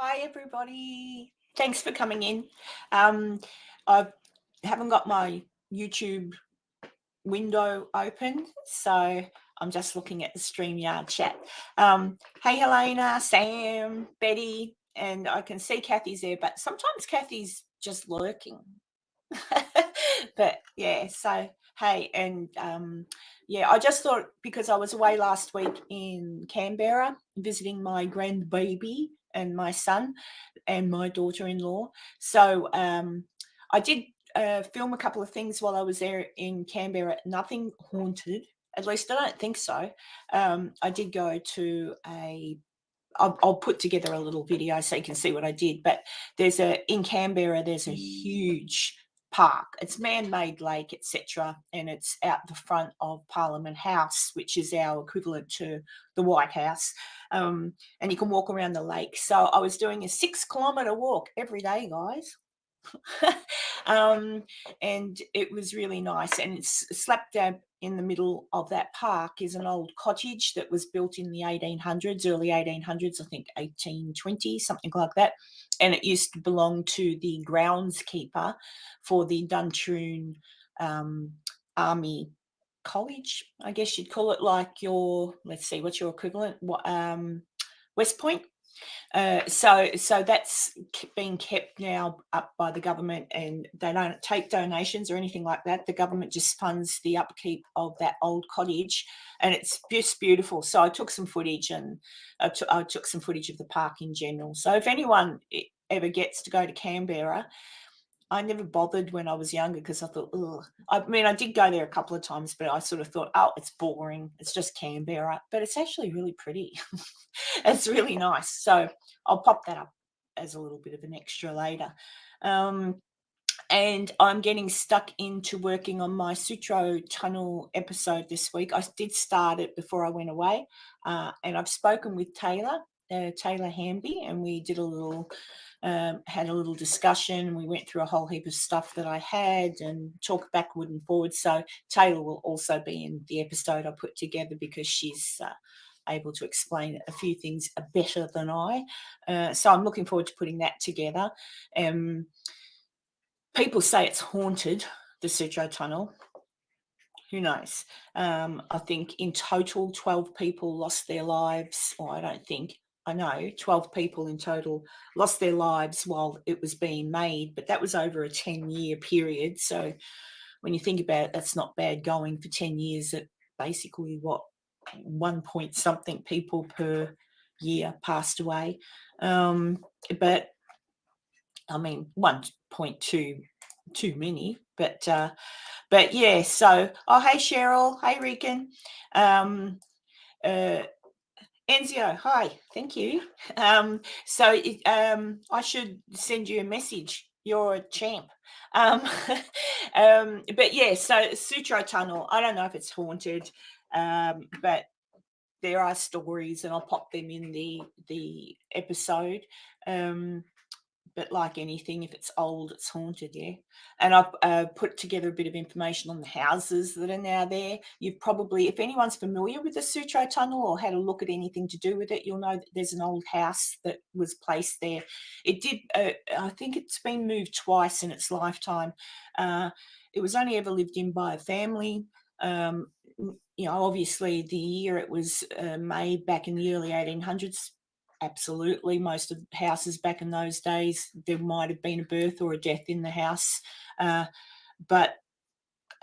Hi, everybody. Thanks for coming in. Um, I haven't got my YouTube window open, so I'm just looking at the StreamYard chat. Hey, Helena, Sam, Betty, and I can see Kathy's there, but sometimes Kathy's just lurking. But yeah, so hey, and yeah, I just thought because I was away last week in Canberra visiting my grandbaby and my son and my daughter-in-law. So I did film a couple of things while I was there in Canberra. Nothing haunted, at least I don't think so. I did go to I'll put together a little video so you can see what I did. But in Canberra, there's a huge park. It's man-made lake, etc., and it's out the front of Parliament House, which is our equivalent to the White House. And you can walk around the lake. So I was doing a 6-kilometre walk every day, guys. And it was really nice. And it's slap dab in the middle of that park is an old cottage that was built in the 1800s, early 1800s, I think 1820, something like that. And it used to belong to the groundskeeper for the Duntroon Army College, I guess you'd call it, like let's see, what's your equivalent? West Point. So that's being kept now up by the government, and they don't take donations or anything like that. The government just funds the upkeep of that old cottage, and it's just beautiful. So I took some footage, and I took some footage of the park in general. So if anyone ever gets to go to Canberra, I never bothered when I was younger because I thought, ugh. I mean, I did go there a couple of times, but I sort of thought, oh, it's boring. It's just Canberra. But it's actually really pretty. It's really nice. So I'll pop that up as a little bit of an extra later. And I'm getting stuck into working on my Sutro Tunnel episode this week. I did start it before I went away, and I've spoken with Taylor Hamby, and we did had a little discussion. We went through a whole heap of stuff that I had and talked backward and forward. So Taylor will also be in the episode I put together because she's able to explain a few things better than I. So I'm looking forward to putting that together. People say it's haunted, the Sutro Tunnel. Who knows? I think in total 12 people lost their lives, or I know 12 people in total lost their lives while it was being made, but that was over a 10-year period. So when you think about it, that's not bad going for 10 years at basically 1 point something people per year passed away. But I mean, 1.2 too many, but yeah. So, hey Cheryl, hey Rican, Enzio, hi, thank you. I should send you a message. You're a champ. But yeah, so Sutro Tunnel. I don't know if it's haunted, but there are stories, and I'll pop them in the episode. But like anything, if it's old, it's haunted, yeah. And I've put together a bit of information on the houses that are now there. You've probably, if anyone's familiar with the Sutro Tunnel or had a look at anything to do with it, you'll know that there's an old house that was placed there. It did, I think it's been moved twice in its lifetime. It was only ever lived in by a family. Obviously the year it was made back in the early 1800s, absolutely. Most of the houses back in those days, there might have been a birth or a death in the house. But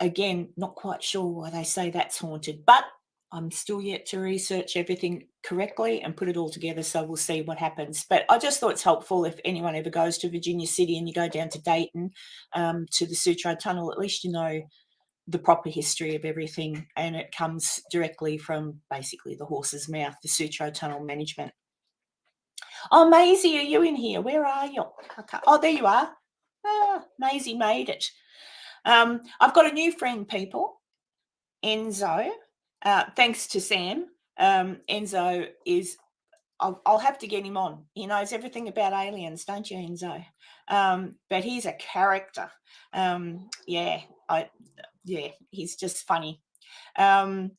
again, not quite sure why they say that's haunted. But I'm still yet to research everything correctly and put it all together, so we'll see what happens. But I just thought it's helpful if anyone ever goes to Virginia City and you go down to Dayton to the Sutro Tunnel, at least you know the proper history of everything, and it comes directly from basically the horse's mouth, the Sutro Tunnel management. Oh, Maisie, are you in here? Where are you? Okay. Oh, there you are. Maisie made it. I've got a new friend, people. Enzo. Thanks to Sam. Enzo is. I'll have to get him on. He knows everything about aliens, don't you, Enzo? But he's a character. Yeah, he's just funny. I'll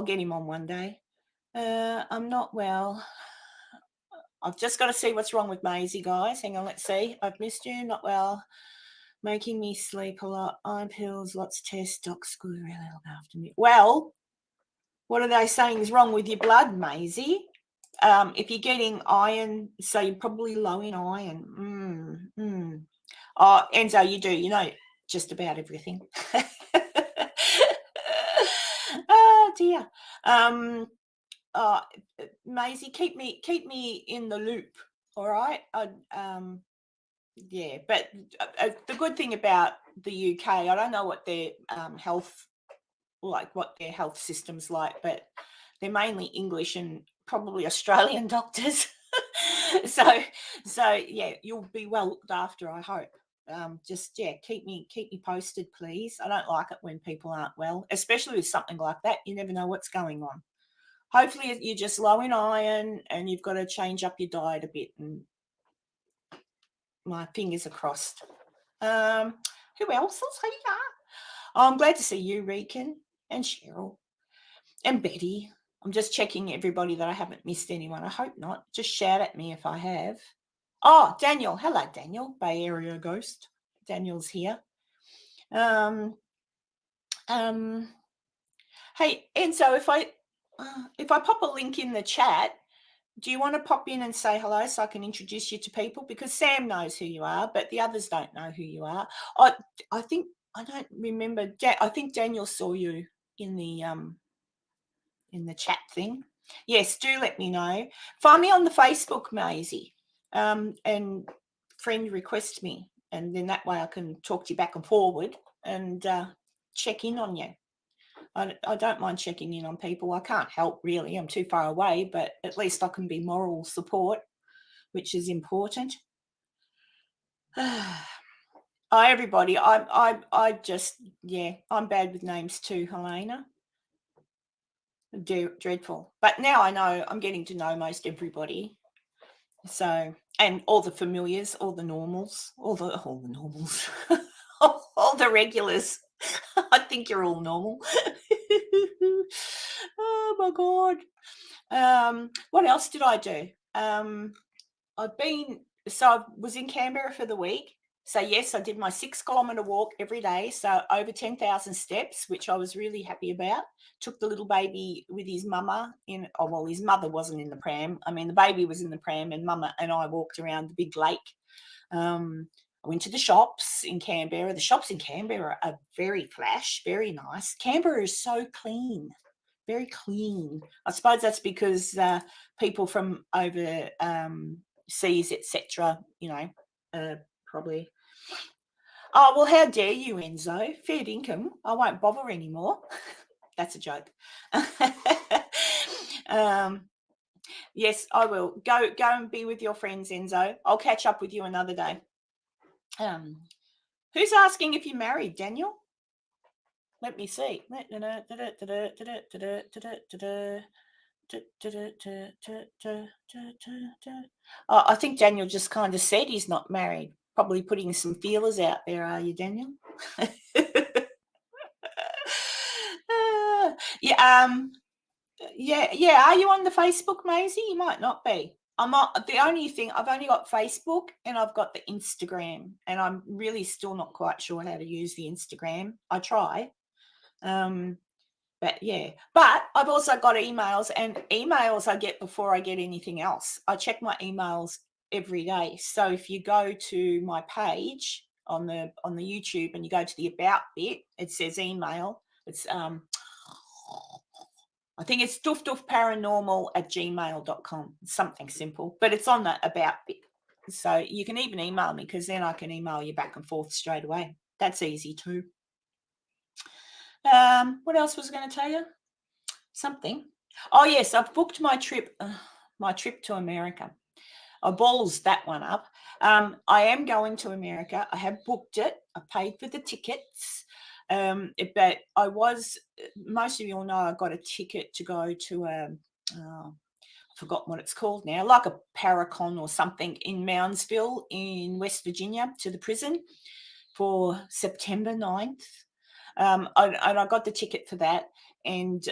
get him on one day. I'm not well. I've just got to see what's wrong with Maisie, guys. Hang on, let's see. I've missed you, not well. Making me sleep a lot. Iron pills, lots of tests. Docs school really look after me. Well, what are they saying is wrong with your blood, Maisie? If you're getting iron, so you're probably low in iron. Oh, Enzo, you do. You know just about everything. Oh dear. Maisie, keep me in the loop. All right. Yeah, but the good thing about the UK, I don't know what their what their health system's like, but they're mainly English and probably Australian doctors. so yeah, you'll be well looked after, I hope. Just keep me posted, please. I don't like it when people aren't well, especially with something like that. You never know what's going on. Hopefully you're just low in iron and you've got to change up your diet a bit, and my fingers are crossed. Who else is here? Oh, I'm glad to see you, Rican, and Cheryl, and Betty. I'm just checking everybody that I haven't missed anyone. I hope not. Just shout at me if I have. Oh, Daniel. Hello, Daniel. Bay Area Ghost. Daniel's here. Hey, and so if I pop a link in the chat, do you want to pop in and say hello so I can introduce you to people? Because Sam knows who you are, but the others don't know who you are. I think I don't remember. I think Daniel saw you in the chat thing. Yes, do let me know. Find me on the Facebook, Maisie, and friend request me, and then that way I can talk to you back and forward and check in on you. I don't mind checking in on people. I can't help really. I'm too far away, but at least I can be moral support, which is important. Everybody, I just, I'm bad with names too, Helena. Dreadful. But now I know, I'm getting to know most everybody. So, and all the familiars, all the normals, all the normals, all the regulars. I think you're all normal. Oh my God. What else did I do? I was in Canberra for the week. So yes, I did my 6-kilometre walk every day. So over 10,000 steps, which I was really happy about. Took the little baby with his mama in. Oh, well, his mother wasn't in the pram. I mean, the baby was in the pram, and mama and I walked around the big lake. I went to the shops in Canberra. The shops in Canberra are very flash, very nice. Canberra is so clean, very clean. I suppose that's because people from overseas, etc., probably. Oh, well, how dare you, Enzo? Fair income. I won't bother anymore. That's a joke. Yes, I will. Go and be with your friends, Enzo. I'll catch up with you another day. Who's asking if you're married, Daniel? Let me see. Oh, I think Daniel just kind of said he's not married. Probably putting some feelers out there, are you, Daniel? Yeah. Are you on the Facebook, Maisie? You might not be. I'm not. The only thing, I've only got Facebook and I've got the Instagram, and I'm really still not quite sure how to use the Instagram. I try. But yeah, but I've also got emails, and emails I get before I get anything else. I check my emails every day. So if you go to my page on the YouTube and you go to the about bit, it says email. It's I think it's duffduffparanormal@gmail.com. Something simple, but it's on the about bit. So you can even email me, because then I can email you back and forth straight away. That's easy too. What else was I going to tell you? Something. Oh yes, I've booked my trip to America. I balls that one up. I am going to America. I have booked it. I paid for the tickets. But most of you all know I got a ticket to go to I've forgotten what it's called now, like a Paracon or something in Moundsville in West Virginia, to the prison for September 9th. And I got the ticket for that. And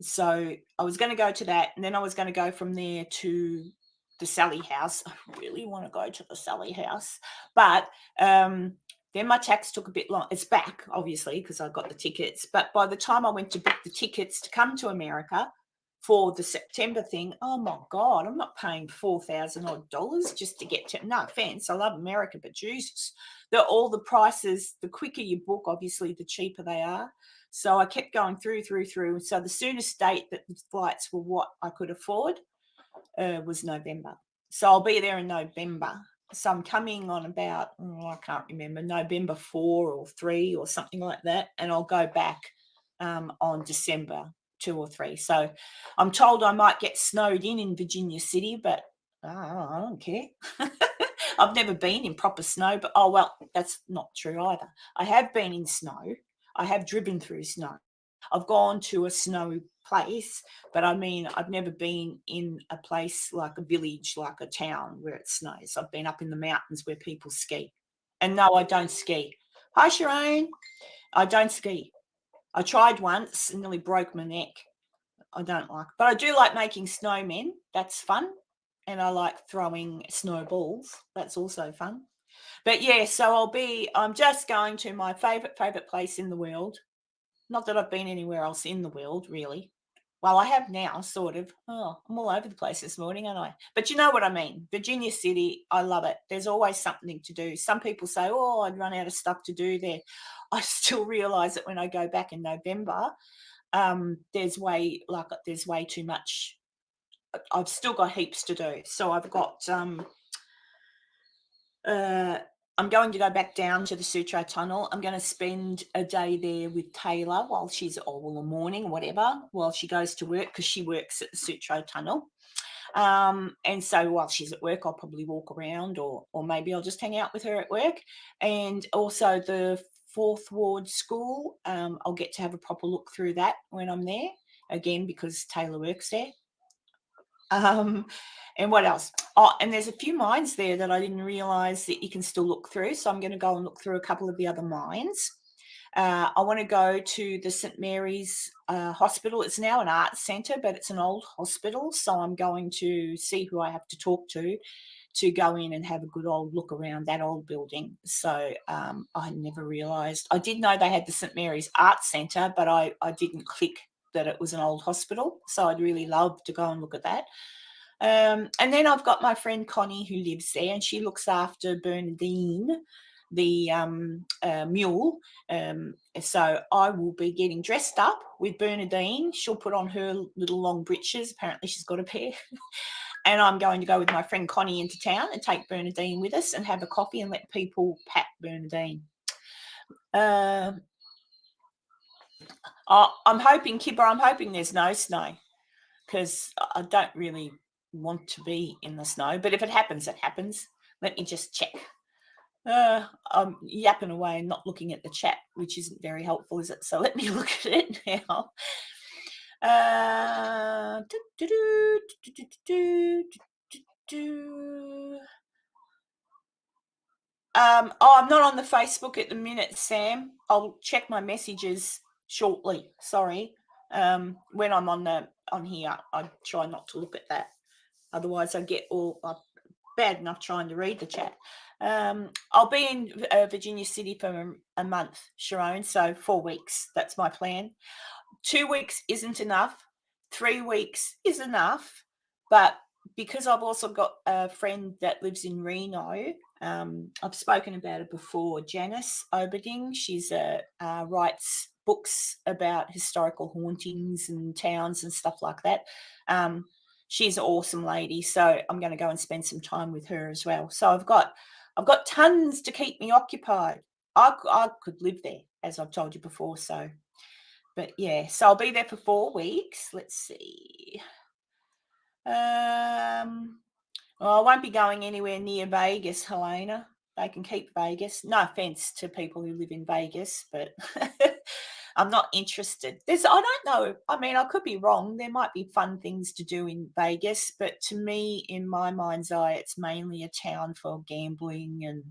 so I was going to go to that, and then I was going to go from there to the Sally House. I really want to go to the Sally House, but then my tax took a bit long. It's back, obviously, because I got the tickets. But by the time I went to book the tickets to come to America for the September thing, oh my God, I'm not paying $4,000 odd just to get to. No offense, I love America, but Jesus, all the prices. The quicker you book, obviously, the cheaper they are. So I kept going through. So the soonest date that the flights were what I could afford was November. So I'll be there in November. So I'm coming on about, I can't remember, November 4 or 3 or something like that. And I'll go back on December 2 or 3. So I'm told I might get snowed in Virginia City, but I don't care. I've never been in proper snow, but oh, well, that's not true either. I have been in snow. I have driven through snow. I've gone to a snowy place, but I mean, I've never been in a place like a village, like a town where it snows. I've been up in the mountains where people ski. And no, I don't ski. Hi, Sharon. I don't ski. I tried once and nearly broke my neck. I don't like, but I do like making snowmen. That's fun. And I like throwing snowballs. That's also fun. But yeah, so I'm just going to my favorite place in the world. Not that I've been anywhere else in the world, really. Well, I have now, sort of. Oh, I'm all over the place this morning, aren't I? But you know what I mean. Virginia City, I love it. There's always something to do. Some people say, oh, I'd run out of stuff to do there. I still realise that when I go back in November, there's way too much. I've still got heaps to do. So I've got I'm going to go back down to the Sutro Tunnel. I'm going to spend a day there with Taylor while she's, or a morning, whatever, while she goes to work, because she works at the Sutro Tunnel. And so while she's at work, I'll probably walk around, or maybe I'll just hang out with her at work. And also the Fourth Ward School, I'll get to have a proper look through that when I'm there, again, because Taylor works there. And what else? Oh, and there's a few mines there that I didn't realise that you can still look through. So I'm going to go and look through a couple of the other mines. I want to go to the St Mary's Hospital. It's now an arts centre, but it's an old hospital. So I'm going to see who I have to talk to go in and have a good old look around that old building. So I never realised. I did know they had the St Mary's Arts Centre, but I didn't click that it was an old hospital. So I'd really love to go and look at that. And then I've got my friend Connie who lives there, and she looks after Bernadine, the mule. So I will be getting dressed up with Bernadine. She'll put on her little long breeches. Apparently she's got a pair. And I'm going to go with my friend Connie into town and take Bernadine with us and have a coffee and let people pat Bernadine. I'm hoping, Kibber, I'm hoping there's no snow, because I don't really want to be in the snow. But if it happens, it happens. Let me just check. I'm yapping away and not looking at the chat, which isn't very helpful, is it? So let me look at it now. I'm not on the Facebook at the minute, Sam. I'll check my messages shortly. Sorry. When I'm on here, I try not to look at that. Otherwise, I get all bad enough trying to read the chat. I'll be in Virginia City for a month, Sharon. So 4 weeks. That's my plan. 2 weeks isn't enough. 3 weeks is enough. But because I've also got a friend that lives in Reno, I've spoken about it before, Janice Oberding. She's writes books about historical hauntings and towns and stuff like that. She's an awesome lady, so I'm going to go and spend some time with her as well. So I've got tons to keep me occupied. I could live there, as I've told you before. So, but yeah, so I'll be there for 4 weeks. Let's see. Well, I won't be going anywhere near Vegas, Helena. They can keep Vegas. No offense to people who live in Vegas, but I'm not interested. I don't know. I mean, I could be wrong. There might be fun things to do in Vegas, but to me, in my mind's eye, it's mainly a town for gambling and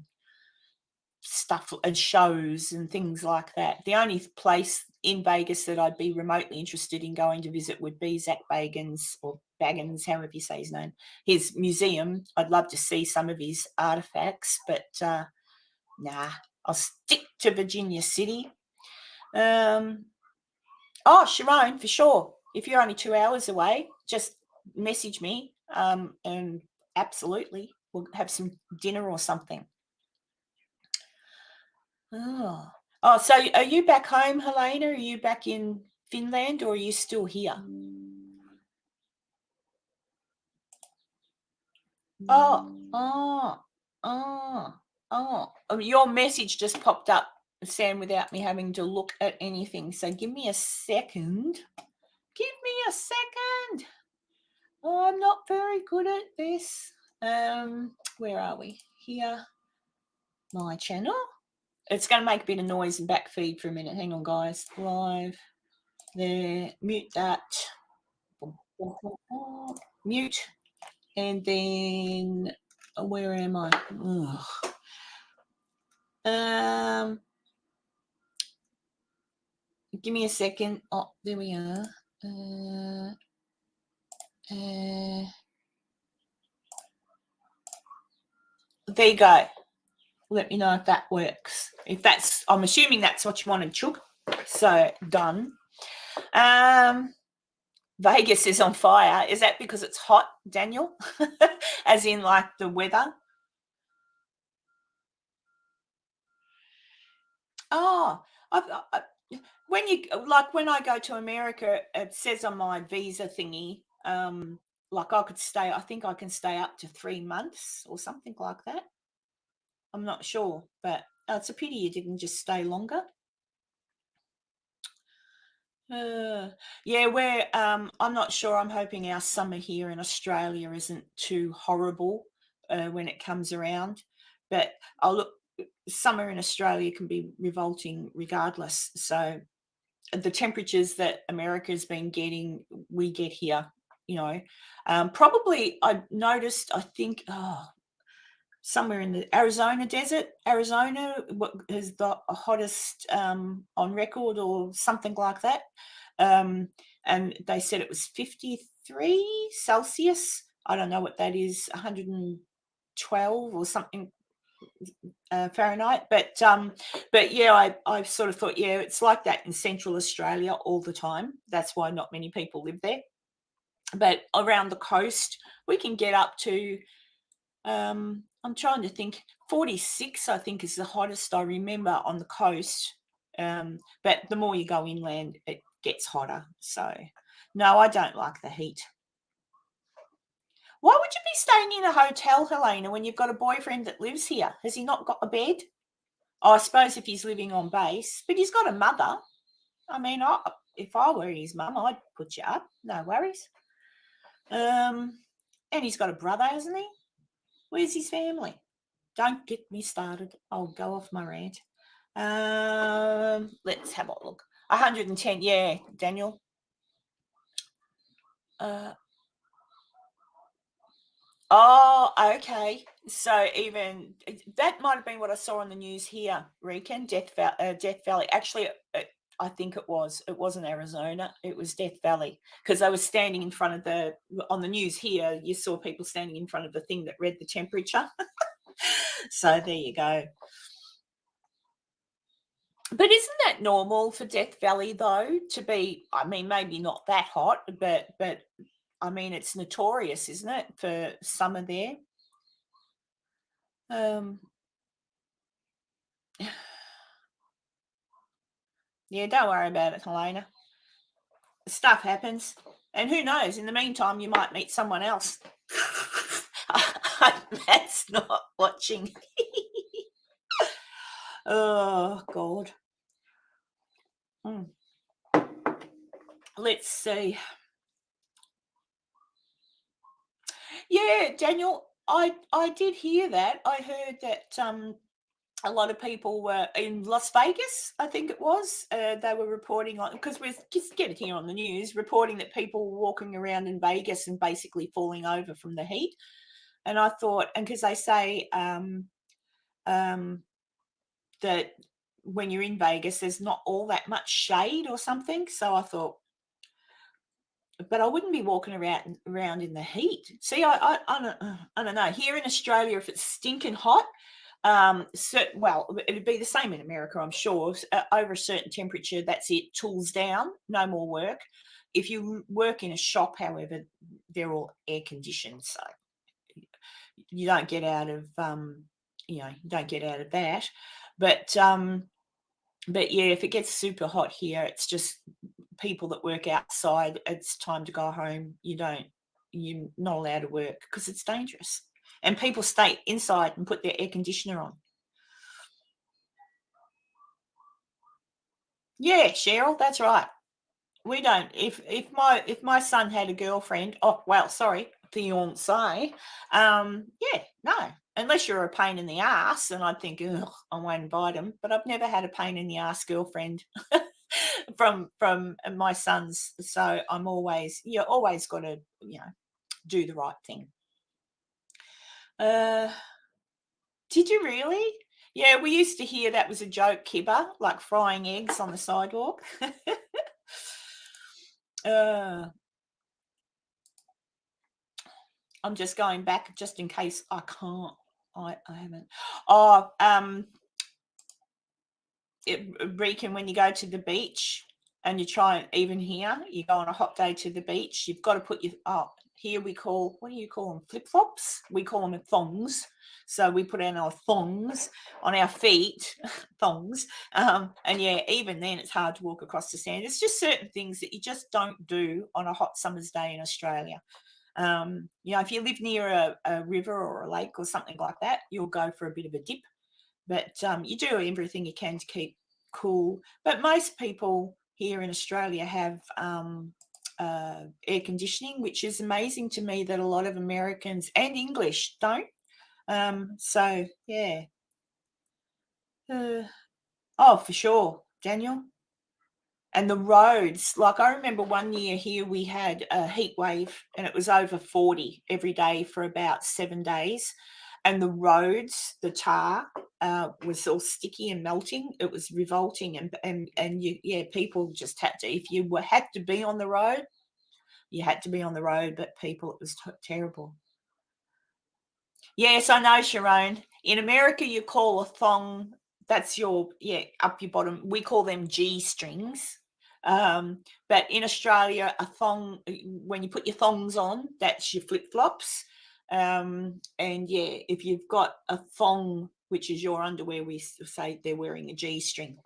stuff and shows and things like that. The only place in Vegas that I'd be remotely interested in going to visit would be Zach Bagans, or Baggins, however you say his name, his museum. I'd love to see some of his artifacts, but nah, I'll stick to Virginia City. Oh, Sharon, for sure. If you're only 2 hours away, just message me, and absolutely, we'll have some dinner or something. Oh, so are you back home, Helena? Are you back in Finland, or are you still here? Your message just popped up, Sam, without me having to look at anything. So give me a second. Oh, I'm not very good at this. Where are we? Here. My channel. It's going to make a bit of noise and back feed for a minute. Hang on, guys. Live. There. Mute that. Mute. And then, where am I? Give me a second. Oh, there we are. There you go. Let me know if that works. If that's, I'm assuming that's what you wanted, Chook. So done. Vegas is on fire. Is that because it's hot, Daniel? As in like the weather? Oh, when I go to America, it says on my visa thingy, like I think I can stay up to 3 months or something like that. I'm not sure, but it's a pity you didn't just stay longer. Yeah, I'm not sure. I'm hoping our summer here in Australia isn't too horrible when it comes around. But summer in Australia can be revolting regardless. So the temperatures that America's been getting, we get here, probably I noticed, I think, somewhere in the Arizona desert. Arizona is the hottest on record or something like that. And they said it was 53 Celsius. I don't know what that is, 112 or something Fahrenheit. But yeah, I sort of thought, yeah, it's like that in Central Australia all the time. That's why not many people live there. But around the coast, we can get up to I'm trying to think. 46, I think, is the hottest I remember on the coast. But the more you go inland, it gets hotter. So, no, I don't like the heat. Why would you be staying in a hotel, Helena, when you've got a boyfriend that lives here? Has he not got a bed? Oh, I suppose if he's living on base, but he's got a mother. I mean, if I were his mum, I'd put you up. No worries. And he's got a brother, hasn't he? Where's his family? Don't get me started. I'll go off my rant. Let's have a look. 110, yeah, Daniel. Okay. So even that might have been what I saw on the news here, Rican, Death Valley. Actually, I think it wasn't Arizona. It was Death Valley, because I was standing in front of on the news here, you saw people standing in front of the thing that read the temperature. So there you go. But isn't that normal for Death Valley, though, to be, I mean, maybe not that hot, but I mean, it's notorious, isn't it, for summer there? Yeah, don't worry about it, Helena. Stuff happens. And who knows, in the meantime, you might meet someone else. That's not watching. Oh, God. Let's see. Yeah, Daniel, I did hear that. I heard that a lot of people were in Las Vegas, I think it was. They were reporting on, because we just get it here on the news, reporting that people were walking around in Vegas and basically falling over from the heat. And I thought, and because they say that when you're in Vegas, there's not all that much shade or something. So I thought, but I wouldn't be walking around in the heat. See, I don't know. Here in Australia, if it's stinking hot, well, it'd be the same in America, I'm sure. Over a certain temperature, that's it. Tools down, no more work. If you work in a shop, however, they're all air conditioned, so you don't get out of that. But yeah, if it gets super hot here, it's just people that work outside. It's time to go home. You're not allowed to work because it's dangerous. And people stay inside and put their air conditioner on. Yeah, Cheryl, that's right. We don't. If my son had a girlfriend, fiance, yeah, no. Unless you're a pain in the ass, and I'd think, ugh, I won't invite him. But I've never had a pain in the ass girlfriend from my sons. So you always got to, do the right thing. Did you really? Yeah, we used to hear that was a joke, Kibber, like frying eggs on the sidewalk. I'm just going back just in case I can't. I haven't. Oh, Rican, when you go to the beach and you try, even here, you go on a hot day to the beach, you've got to put here we call, what do you call them? Flip-flops? We call them thongs. So we put on our thongs on our feet, thongs. And yeah, even then it's hard to walk across the sand. It's just certain things that you just don't do on a hot summer's day in Australia. If you live near a river or a lake or something like that, you'll go for a bit of a dip. But you do everything you can to keep cool. But most people here in Australia have air conditioning, which is amazing to me that a lot of Americans and English don't. So, yeah. For sure, Daniel. And the roads, like I remember one year here we had a heat wave and it was over 40 every day for about 7 days. And the roads, the tar was all sticky and melting. It was revolting. People just had to, if you had to be on the road, you had to be on the road. But people, it was terrible. Yes, I know, Sharon. In America, you call a thong, that's up your bottom. We call them G strings. But in Australia, a thong, when you put your thongs on, that's your flip-flops. If you've got a thong, which is your underwear, we say they're wearing a G string.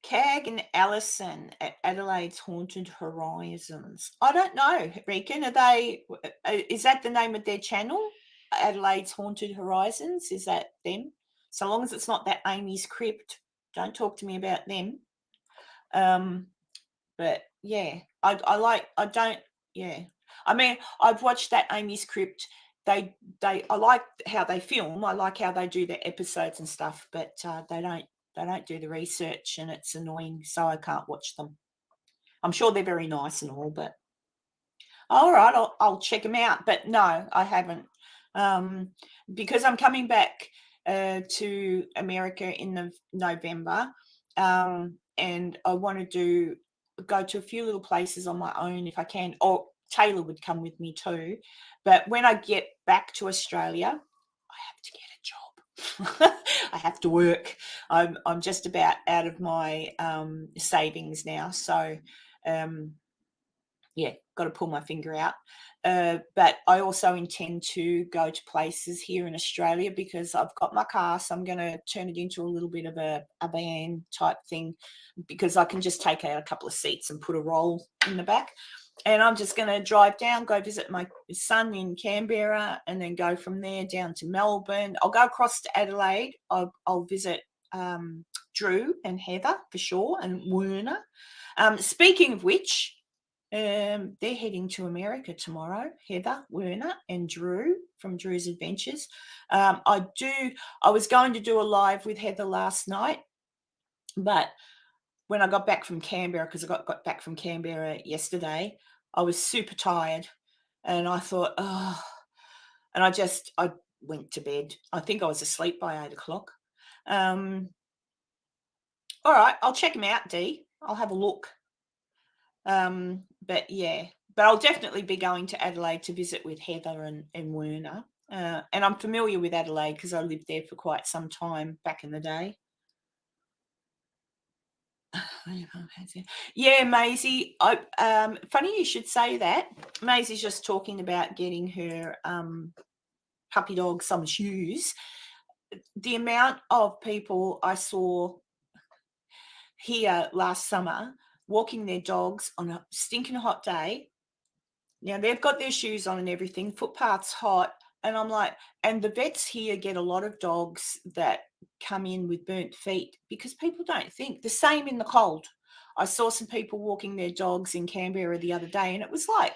Cag and Allison at Adelaide's Haunted Horizons. I don't know, Rican. Is that the name of their channel? Adelaide's Haunted Horizons? Is that them? So long as it's not that Amy's Crypt, don't talk to me about them. But yeah, I mean, I've watched that Amy's Crypt. I like how they film. I like how they do their episodes and stuff, but they don't do the research, and it's annoying, so I can't watch them. I'm sure they're very nice and all, but all right, I'll check them out. But no, I haven't, because I'm coming back to America in November, and I want to go to a few little places on my own if I can, or Taylor would come with me too. But when I get back to Australia, I have to get a job. I have to work. I'm just about out of my savings now, so got to pull my finger out. But I also intend to go to places here in Australia because I've got my car, so I'm going to turn it into a little bit of a van type thing, because I can just take out a couple of seats and put a roll in the back. And I'm just going to drive down, go visit my son in Canberra, and then go from there down to Melbourne. I'll go across to Adelaide. I'll visit Drew and Heather for sure, and Werner. Speaking of which, they're heading to America tomorrow, Heather, Werner, and Drew from Drew's Adventures. I was going to do a live with Heather last night, but when I got back from Canberra, because I got back from Canberra yesterday, I was super tired, and I thought, and I went to bed. I think I was asleep by 8 o'clock. All right, I'll check them out, Dee. I'll have a look. But I'll definitely be going to Adelaide to visit with Heather and Werner. And I'm familiar with Adelaide because I lived there for quite some time back in the day. Yeah, Maisie. Funny you should say that. Maisie's just talking about getting her puppy dog some shoes. The amount of people I saw here last summer walking their dogs on a stinking hot day. Now they've got their shoes on and everything, footpath's hot, and I'm like, and the vets here get a lot of dogs that come in with burnt feet because people don't think. The same in the cold. I saw some people walking their dogs in Canberra the other day, and it was like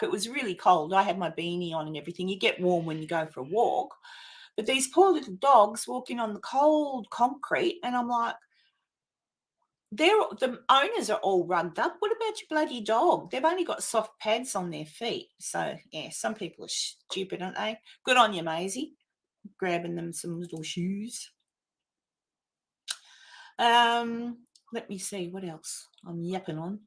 it was really cold. I had my beanie on and everything. You get warm when you go for a walk, but these poor little dogs walking on the cold concrete, and I'm like, the owners are all rugged up. What about your bloody dog? They've only got soft pads on their feet. So, yeah, some people are stupid, aren't they? Good on you, Maisie, grabbing them some little shoes. Let me see, what else I'm yapping on.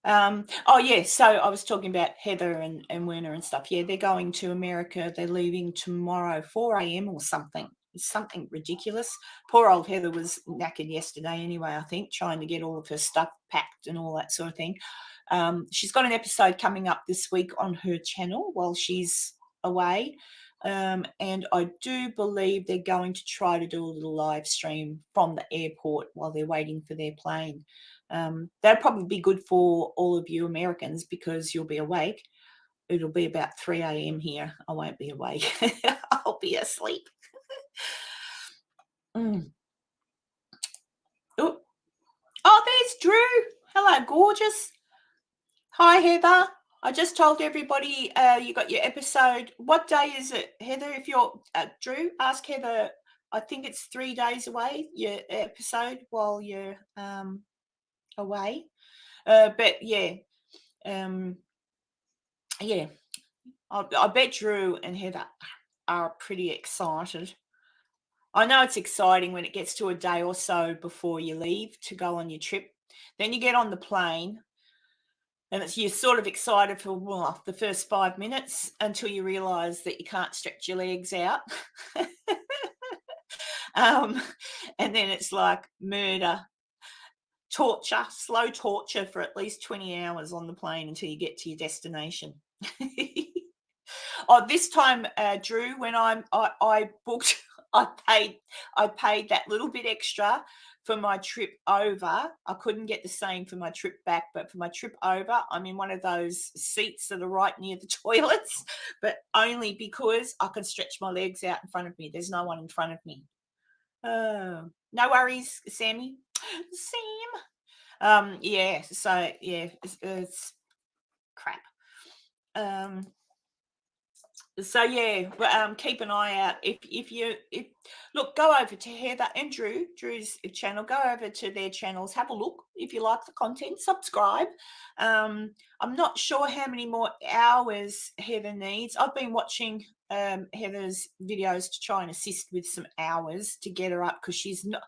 So I was talking about Heather and Werner and stuff. Yeah, they're going to America. They're leaving tomorrow, 4 a.m. or something. It's something ridiculous. Poor old Heather was knackered yesterday anyway, I think, trying to get all of her stuff packed and all that sort of thing. She's got an episode coming up this week on her channel while she's away. And I do believe they're going to try to do a little live stream from the airport while they're waiting for their plane. That'll probably be good for all of you Americans because you'll be awake. It'll be about 3 a.m. here. I won't be awake. I'll be asleep. Oh, there's Drew. Hello, gorgeous. Hi, Heather. I just told everybody you got your episode. What day is it, Heather? If you're Drew, ask Heather. I think it's 3 days away, your episode, while you're away. But yeah, I bet Drew and Heather are pretty excited. I know it's exciting when it gets to a day or so before you leave to go on your trip. Then you get on the plane and you're sort of excited for the first 5 minutes until you realise that you can't stretch your legs out. And then it's like murder, torture, slow torture for at least 20 hours on the plane until you get to your destination. This time, Drew, when I booked, I paid that little bit extra for my trip over. I couldn't get the same for my trip back, but for my trip over, I'm in one of those seats that are right near the toilets, but only because I can stretch my legs out in front of me. There's no one in front of me. No worries, Sammy. Sam. It's crap. Keep an eye out. Look, go over to Heather and Drew's channel. Go over to their channels, have a look. If you like the content, subscribe. I'm not sure how many more hours Heather needs. I've been watching Heather's videos to try and assist with some hours to get her up because she's not.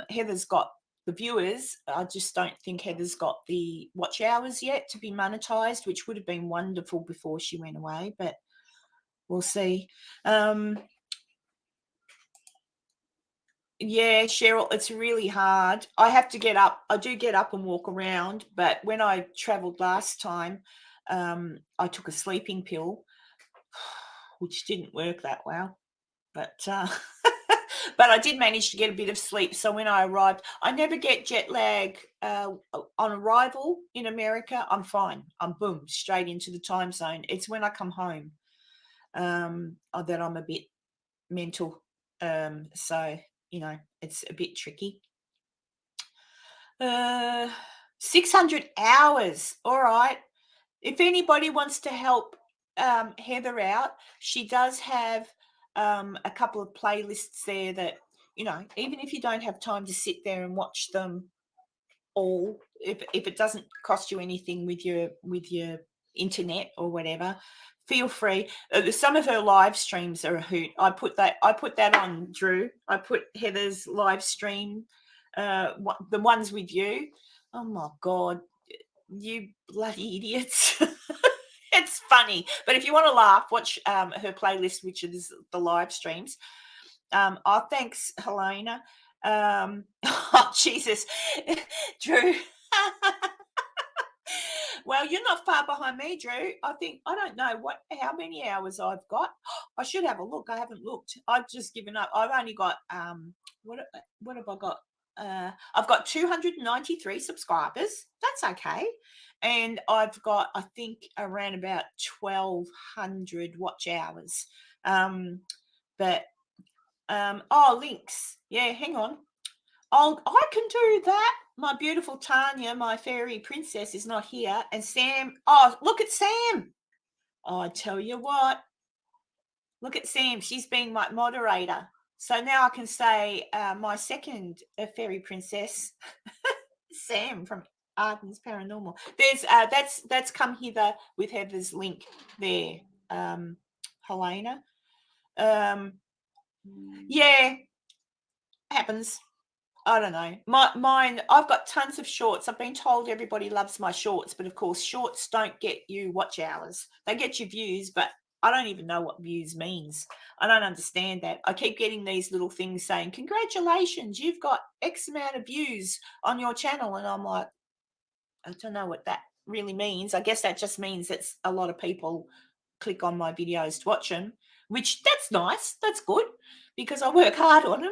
Heather's got the viewers. I just don't think Heather's got the watch hours yet to be monetized, which would have been wonderful before she went away, but we'll see. Yeah, Cheryl, it's really hard. I have to get up. I do get up and walk around, but when I traveled last time, I took a sleeping pill, which didn't work that well. But but I did manage to get a bit of sleep. So when I arrived, I never get jet lag on arrival in America. I'm fine. I'm boom, straight into the time zone. It's when I come home that I'm a bit mental. So, it's a bit tricky. 600 hours. All right. If anybody wants to help Heather out, she does have a couple of playlists there that, even if you don't have time to sit there and watch them all, if it doesn't cost you anything with your internet or whatever, feel free. Some of her live streams are a hoot. I put that on, Drew. I put Heather's live stream, the ones with you. Oh my God, you bloody idiots. It's funny. But if you want to laugh, watch her playlist, which is the live streams. Oh, thanks, Helena. Oh, Jesus. Drew. Well, you're not far behind me, Drew. I don't know how many hours I've got. I should have a look. I haven't looked. I've just given up. I've only got what have I got? I've got 293 subscribers. That's okay. And I've got, I think, around about 1,200 watch hours. Links. Yeah, hang on. I can do that. My beautiful Tanya, my fairy princess, is not here. And Sam, look at Sam. I tell you what, look at Sam. She's being my moderator. So now I can say my second fairy princess, Sam from Arden's Paranormal. There's that's come hither with Heather's link there, Helena. Yeah, happens. I don't know. Mine, I've got tons of shorts. I've been told everybody loves my shorts, but of course, shorts don't get you watch hours. They get you views, but I don't even know what views means. I don't understand that. I keep getting these little things saying, congratulations, you've got X amount of views on your channel. And I'm like, I don't know what that really means. I guess that just means that a lot of people click on my videos to watch them, which that's nice. That's good because I work hard on them.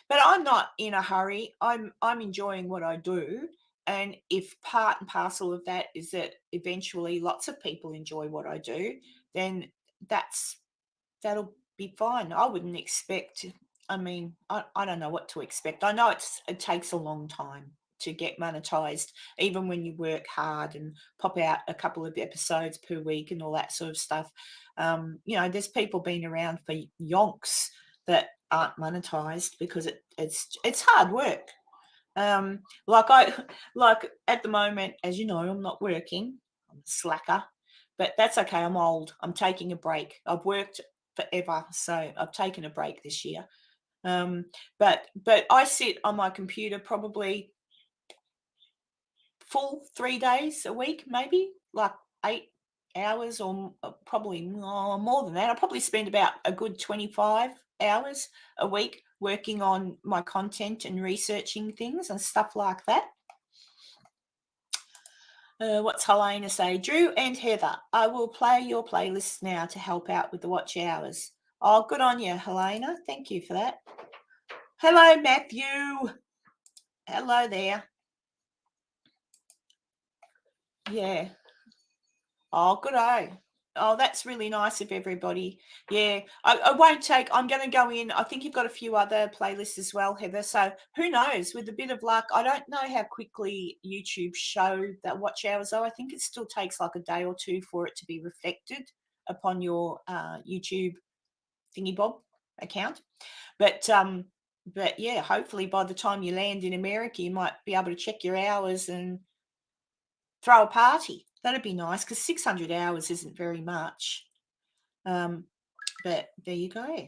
But I'm not in a hurry. I'm enjoying what I do. And if part and parcel of that is that eventually lots of people enjoy what I do, then that'll be fine. I wouldn't expect, I don't know what to expect. I know it takes a long time to get monetized, even when you work hard and pop out a couple of episodes per week and all that sort of stuff. There's people been around for yonks that aren't monetized because it's hard work. Like at the moment, as you know, I'm not working. I'm a slacker, but that's okay. I'm old. I'm taking a break. I've worked forever, so I've taken a break this year. But I sit on my computer probably full 3 days a week, maybe like 8 hours or probably more than that. I probably spend about a good 25 hours a week working on my content and researching things and stuff like that. What's Helena say? Drew and Heather, I will play your playlist now to help out with the watch hours. Oh, good on you, Helena. Thank you for that. Hello, Matthew. Hello there. Yeah. Oh, good. Oh, that's really nice of everybody. Yeah, I won't take, I'm going to go in. I think you've got a few other playlists as well, Heather. So who knows, with a bit of luck, I don't know how quickly YouTube show that watch hours are. I think it still takes like a day or two for it to be reflected upon your YouTube thingy bob account. But yeah, hopefully by the time you land in America, you might be able to check your hours and throw a party. That'd be nice because 600 hours isn't very much. But there you go.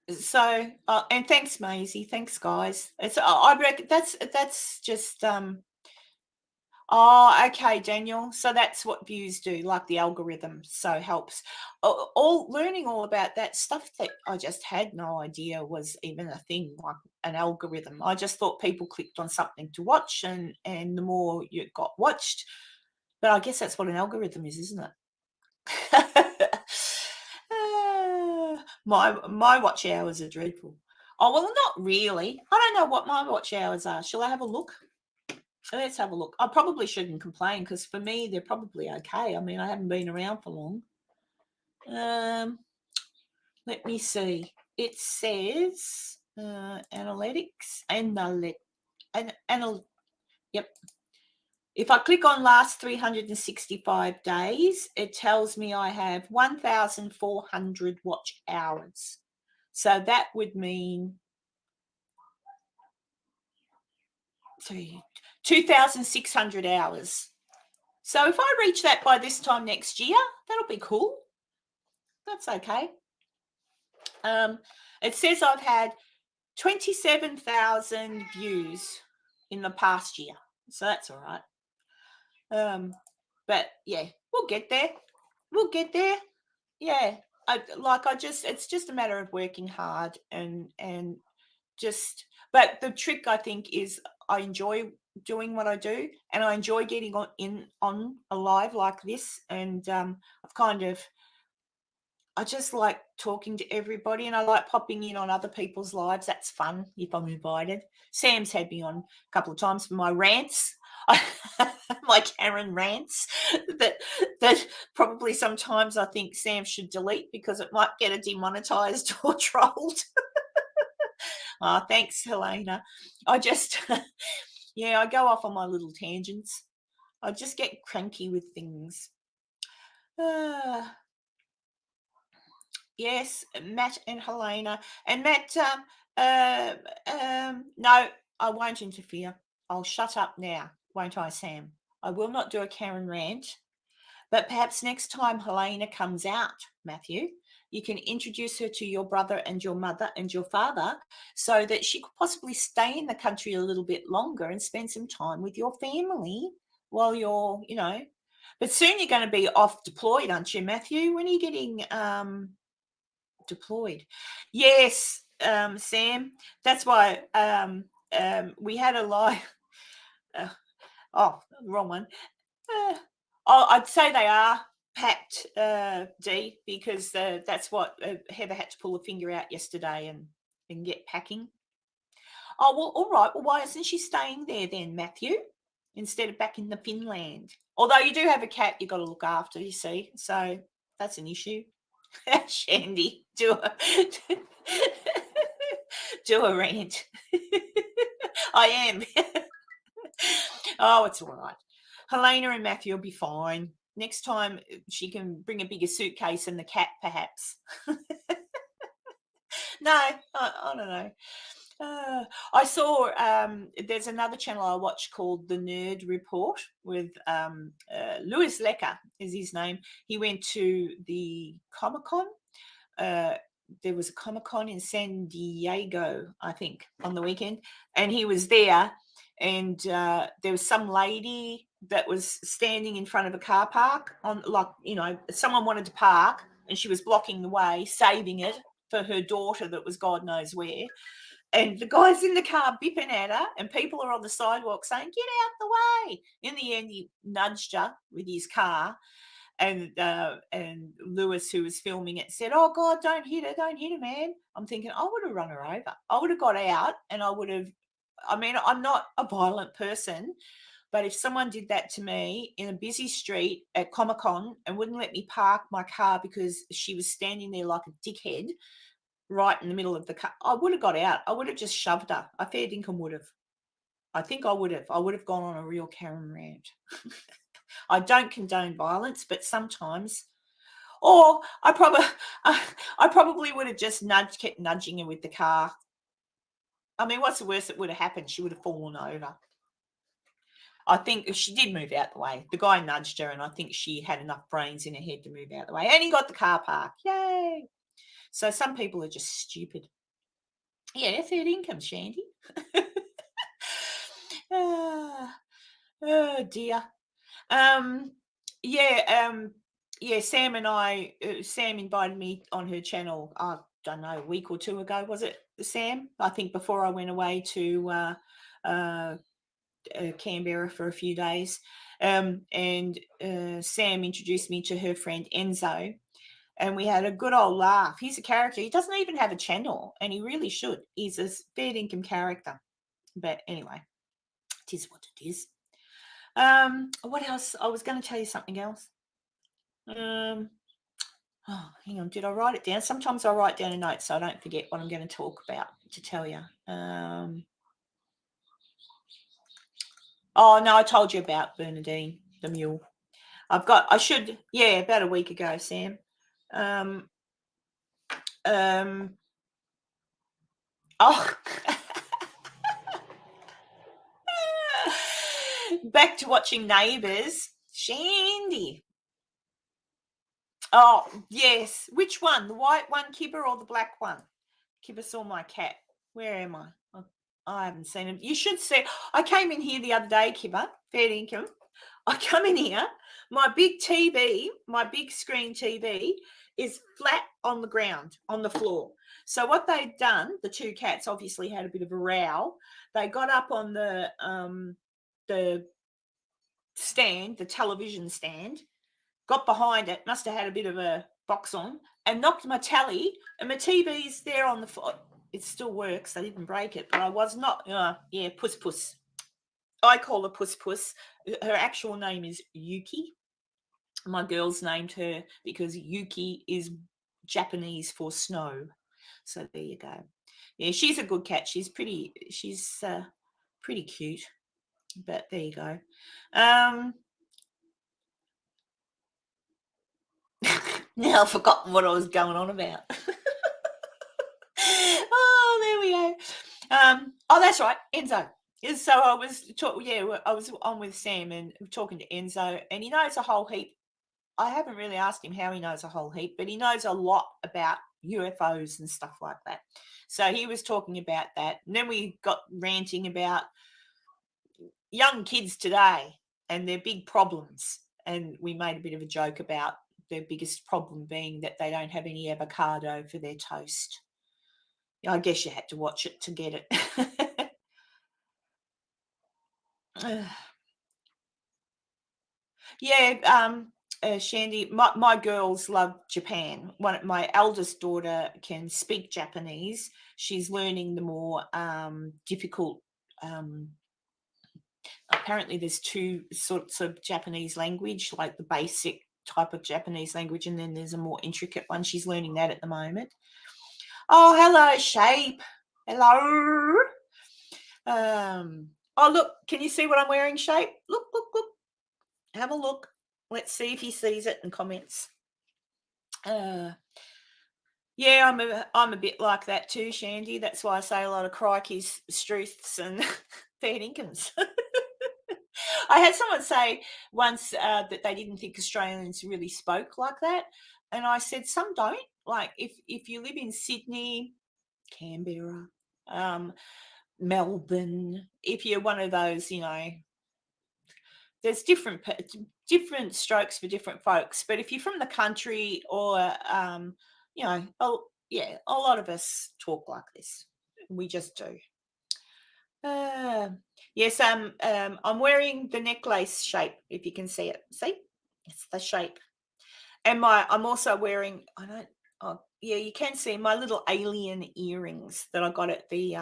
So and thanks, Maisie. Thanks, guys. I reckon that's just okay, Daniel. So that's what views do, like the algorithm. So helps. Learning all about that stuff that I just had no idea was even a thing, like an algorithm. I just thought people clicked on something to watch, and the more you got watched. But I guess that's what an algorithm is, isn't it? My watch hours are dreadful. Oh, well, not really. I don't know what my watch hours are. Shall I have a look? Let's have a look. I probably shouldn't complain because for me, they're probably okay. I mean, I haven't been around for long. Let me see. It says analytics. Yep. If I click on last 365 days, it tells me I have 1,400 watch hours. So that would mean 2,600 hours. So if I reach that by this time next year, that'll be cool. That's okay. It says I've had 27,000 views in the past year. So that's all right. But yeah, we'll get there. We'll get there. Yeah. It's just a matter of working hard and just, but the trick I think is I enjoy doing what I do, and I enjoy getting on a live like this, and I just like talking to everybody, and I like popping in on other people's lives. That's fun if I'm invited. Sam's had me on a couple of times for my rants, my Karen rants that probably sometimes I think Sam should delete because it might get her demonetized or trolled. Oh, thanks, Helena. I just, yeah, I go off on my little tangents. I just get cranky with things. Yes, Matt and Helena. And Matt, no, I won't interfere. I'll shut up now, won't I, Sam? I will not do a Karen rant. But perhaps next time Helena comes out, Matthew, you can introduce her to your brother and your mother and your father so that she could possibly stay in the country a little bit longer and spend some time with your family while you're, But soon you're going to be off deployed, aren't you, Matthew? When are you getting deployed? Yes, Sam. That's why we had a live. Wrong one. I'd say they are packed, D, because that's what Heather had to pull a finger out yesterday and get packing. Oh, well, all right. Well, why isn't she staying there then, Matthew, instead of back in the Finland? Although you do have a cat you've got to look after, you see, so that's an issue. Shandy, do a rant. I am. Oh, it's all right. Helena and Matthew will be fine. Next time she can bring a bigger suitcase and the cat, perhaps. No, I don't know. I saw there's another channel I watch called The Nerd Report with Louis Lecker is his name. He went to the Comic-Con. There was a Comic-Con in San Diego, I think, on the weekend, and he was there, and there was some lady that was standing in front of a car park someone wanted to park and she was blocking the way, saving it for her daughter that was God knows where. And the guy's in the car bipping at her, and people are on the sidewalk saying, "Get out the way." In the end, he nudged her with his car, and Lewis, who was filming it, said, "Oh God, don't hit her, man." I'm thinking, I would have run her over. I would have got out, and I'm not a violent person, but if someone did that to me in a busy street at Comic-Con and wouldn't let me park my car because she was standing there like a dickhead, right in the middle of the car, I would have got out. I would have just shoved her. I fair dinkum would have. I think I would have. I would have gone on a real Karen rant. I don't condone violence, but sometimes, or I probably would have just kept nudging her with the car. I mean, what's the worst that would have happened? She would have fallen over. I think she did move out the way. The guy nudged her, and I think she had enough brains in her head to move out the way. And he got the car park. Yay! So some people are just stupid. Yeah, fair income, Shandy. Oh dear. Sam and I, Sam invited me on her channel, I don't know, a week or two ago, was it, Sam? I think before I went away to Canberra for a few days. And Sam introduced me to her friend Enzo, and we had a good old laugh. He's a character. He doesn't even have a channel, and he really should. He's a fair income character. But anyway, it is what it is. What else? I was going to tell you something else. Hang on. Did I write it down? Sometimes I write down a note so I don't forget what I'm going to talk about to tell you. Oh, no, I told you about Bernadine, the mule. about a week ago, Sam. Back to watching Neighbours. Shandy. Oh, yes. Which one? The white one, Kibber, or the black one? Kibber saw my cat. Where am I? I haven't seen him. You should see. I came in here the other day, Kibber, fair income. I come in here, my big TV, my big screen TV is flat on the ground, on the floor. So what they'd done, the two cats obviously had a bit of a row. They got up on the stand, the television stand, got behind it, must have had a bit of a box on, and knocked my tally, and my TV's there on the floor. It still works. They didn't break it, but I was not, Puss Puss. I call her Puss Puss. Her actual name is Yuki. My girls named her because Yuki is Japanese for snow. So there you go. Yeah, she's a good cat. She's pretty cute. But there you go. Now I've forgotten what I was going on about. Oh, there we go. That's right, Enzo. So I was on with Sam and talking to Enzo, and he knows a whole heap. I haven't really asked him how he knows a whole heap, but he knows a lot about UFOs and stuff like that. So he was talking about that. And then we got ranting about young kids today and their big problems. And we made a bit of a joke about their biggest problem being that they don't have any avocado for their toast. I guess you had to watch it to get it. Yeah, Shandy, my girls love Japan. My eldest daughter can speak Japanese. She's learning the more difficult. Apparently, there's two sorts of Japanese language, like the basic type of Japanese language, and then there's a more intricate one. She's learning that at the moment. Oh, hello, Shape. Hello. Oh, look, can you see what I'm wearing, Shape? Look. Have a look. Let's see if he sees it and comments. Yeah, I'm a bit like that too, Shandy. That's why I say a lot of crikeys, struths, and fair dinkum. I had someone say once that they didn't think Australians really spoke like that, and I said some don't. Like if you live in Sydney, Canberra, Melbourne, if you're one of those, there's different strokes for different folks. But if you're from the country or, a lot of us talk like this. We just do. Yes, I'm wearing the necklace shape, if you can see it. See? It's the shape. And I'm also wearing, you can see my little alien earrings that I got at the,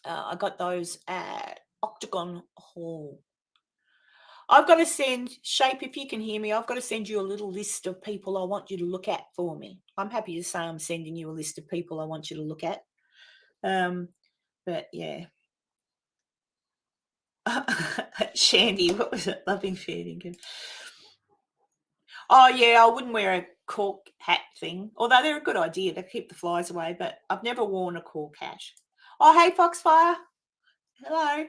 I got those at Octagon Hall. I've got to send, Shape, if you can hear me, I've got to send you a little list of people I want you to look at for me. I'm happy to say I'm sending you a list of people I want you to look at. But yeah. Shandy, what was it? Loving feeding. Oh yeah, I wouldn't wear a cork hat thing. Although they're a good idea. They keep the flies away, but I've never worn a cork hat. Oh, hey Foxfire. Hello.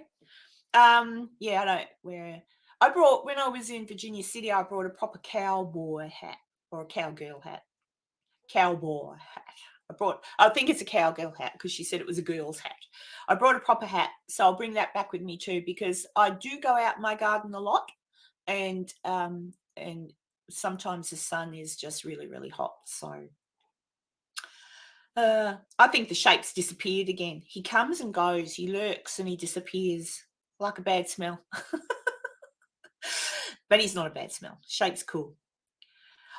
Yeah, I don't wear. When I was in Virginia City, I brought a proper cowboy hat or a cowgirl hat. Cowboy hat. I think it's a cowgirl hat because she said it was a girl's hat. I brought a proper hat, so I'll bring that back with me too because I do go out in my garden a lot, and sometimes the sun is just really, really hot. So I think the Shape's disappeared again. He comes and goes, he lurks and he disappears like a bad smell. But he's not a bad smell. Shape's cool.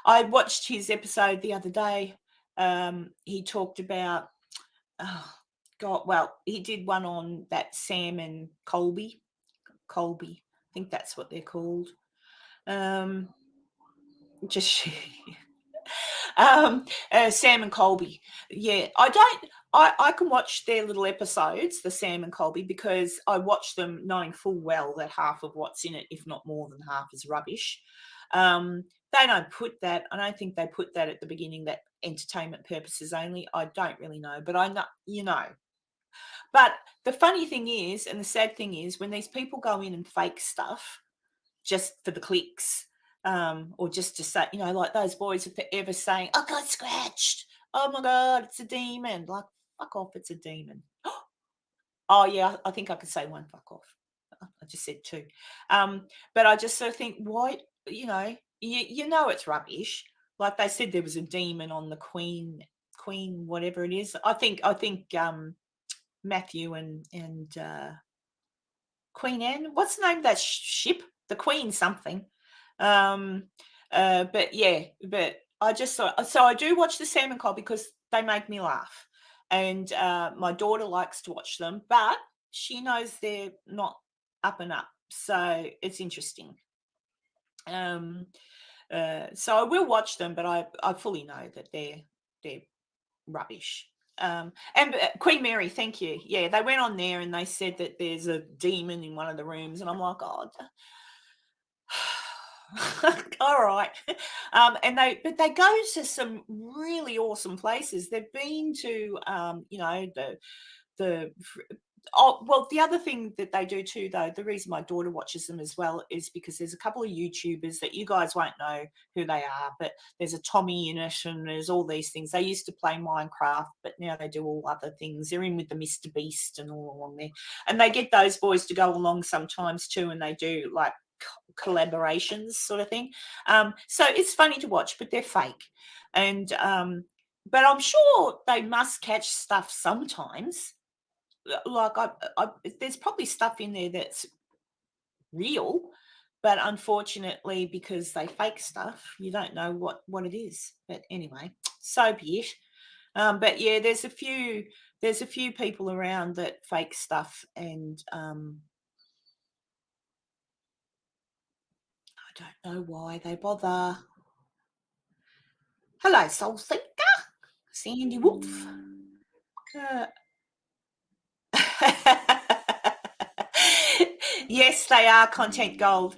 I watched his episode the other day. He talked about, he did one on that Sam and Colby. Colby, I think that's what they're called. Sam and Colby. Yeah, I can watch their little episodes, the Sam and Colby, because I watch them knowing full well that half of what's in it, if not more than half, is rubbish. They don't put that. I don't think they put that at the beginning, that entertainment purposes only. I don't really know, but I know, But the funny thing is, and the sad thing is, when these people go in and fake stuff just for the clicks, or just to say, like those boys are forever saying, "I got scratched. Oh my god, it's a demon." Like, fuck off, it's a demon. Oh yeah, I think I could say one. Fuck off. I just said two. But I just sort of think, why? You know it's rubbish. Like they said, there was a demon on the Queen, whatever it is. I think Matthew and Queen Anne. What's the name of that ship? The Queen something. Um, but yeah, but I just thought. So I do watch the Salmon Call because they make me laugh, and my daughter likes to watch them, but she knows they're not up and up, so it's interesting. So I will watch them, but I fully know that they're rubbish. And Queen Mary, thank you. Yeah, they went on there and they said that there's a demon in one of the rooms, and I'm like, oh, all right. But they go to some really awesome places. They've been to, the Oh, well, the other thing that they do too, though, the reason my daughter watches them as well is because there's a couple of YouTubers that you guys won't know who they are, but there's a Tommy in it and there's all these things. They used to play Minecraft, but now they do all other things. They're in with the Mr. Beast and all along there. And they get those boys to go along sometimes too, and they do like collaborations sort of thing. So it's funny to watch, but they're fake. And but I'm sure they must catch stuff sometimes. Like there's probably stuff in there that's real, but unfortunately, because they fake stuff, you don't know what it is. But anyway, so be it. But yeah, there's a few people around that fake stuff, and I don't know why they bother. Hello, Soul Seeker, Sandy Wolf. Uh, yes, they are content gold.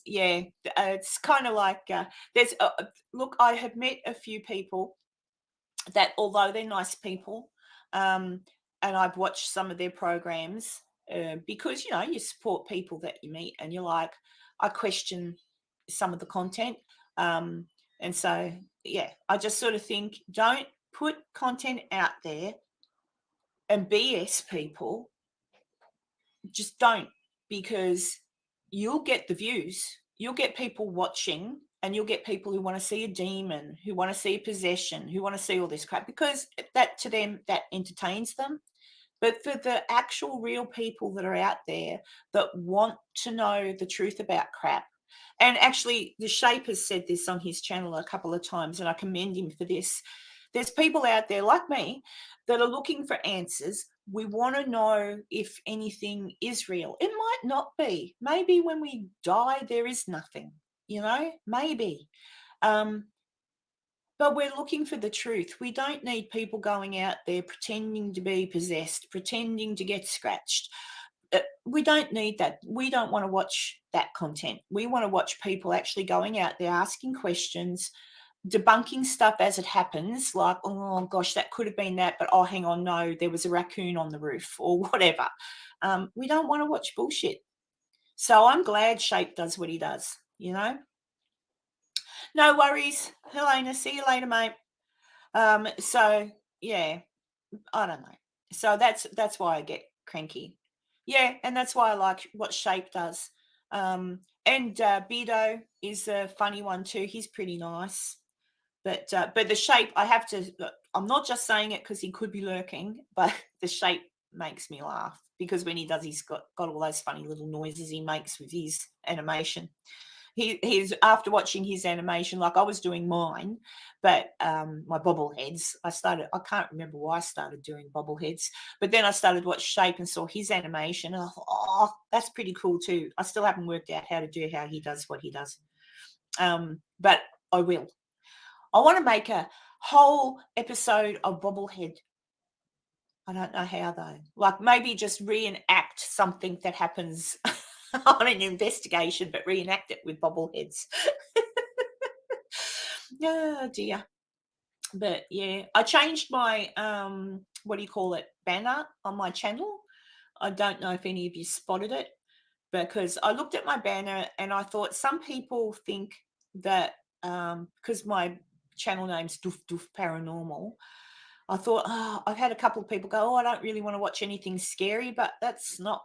Yeah, it's kind of like there's look, I have met a few people that, although they're nice people, um, and I've watched some of their programs, because you support people that you meet, and you're like, I question some of the content, um, and so yeah, I just sort of think, don't put content out there and BS people. Just don't, because you'll get the views, you'll get people watching, and you'll get people who want to see a demon, who want to see a possession, who want to see all this crap, because that, to them, that entertains them. But for the actual real people that are out there that want to know the truth about crap, and actually the Shape has said this on his channel a couple of times, and I commend him for this. There's people out there like me that are looking for answers. We want to know if anything is real. It might not be. Maybe when we die, there is nothing, maybe. But we're looking for the truth. We don't need people going out there pretending to be possessed, pretending to get scratched. We don't need that. We don't want to watch that content. We want to watch people actually going out there asking questions, debunking stuff as it happens, like, oh gosh, that could have been that, but oh, hang on, no, there was a raccoon on the roof, or whatever. We don't want to watch bullshit. So I'm glad Shape does what he does, No worries, Helena. See you later, mate. So yeah, I don't know. So that's why I get cranky. Yeah, and that's why I like what Shape does. And Bido is a funny one too. He's pretty nice. But the Shape, I have to. I'm not just saying it because he could be lurking, but the Shape makes me laugh, because when he does, he's got all those funny little noises he makes with his animation. He's after watching his animation, like I was doing mine, but my bobbleheads. I can't remember why I started doing bobbleheads, but then I started watch Shape and saw his animation, and I thought, oh, that's pretty cool too. I still haven't worked out how he does what he does, but I will. I want to make a whole episode of bobblehead. I don't know how though. Like maybe just reenact something that happens on an investigation, but reenact it with bobbleheads. Oh dear. But yeah, I changed my what do you call it, banner on my channel. I don't know if any of you spotted it, because I looked at my banner and I thought some people think that because my channel name's Doof Doof Paranormal, I thought, oh, I've had a couple of people go, oh, I don't really want to watch anything scary, but that's not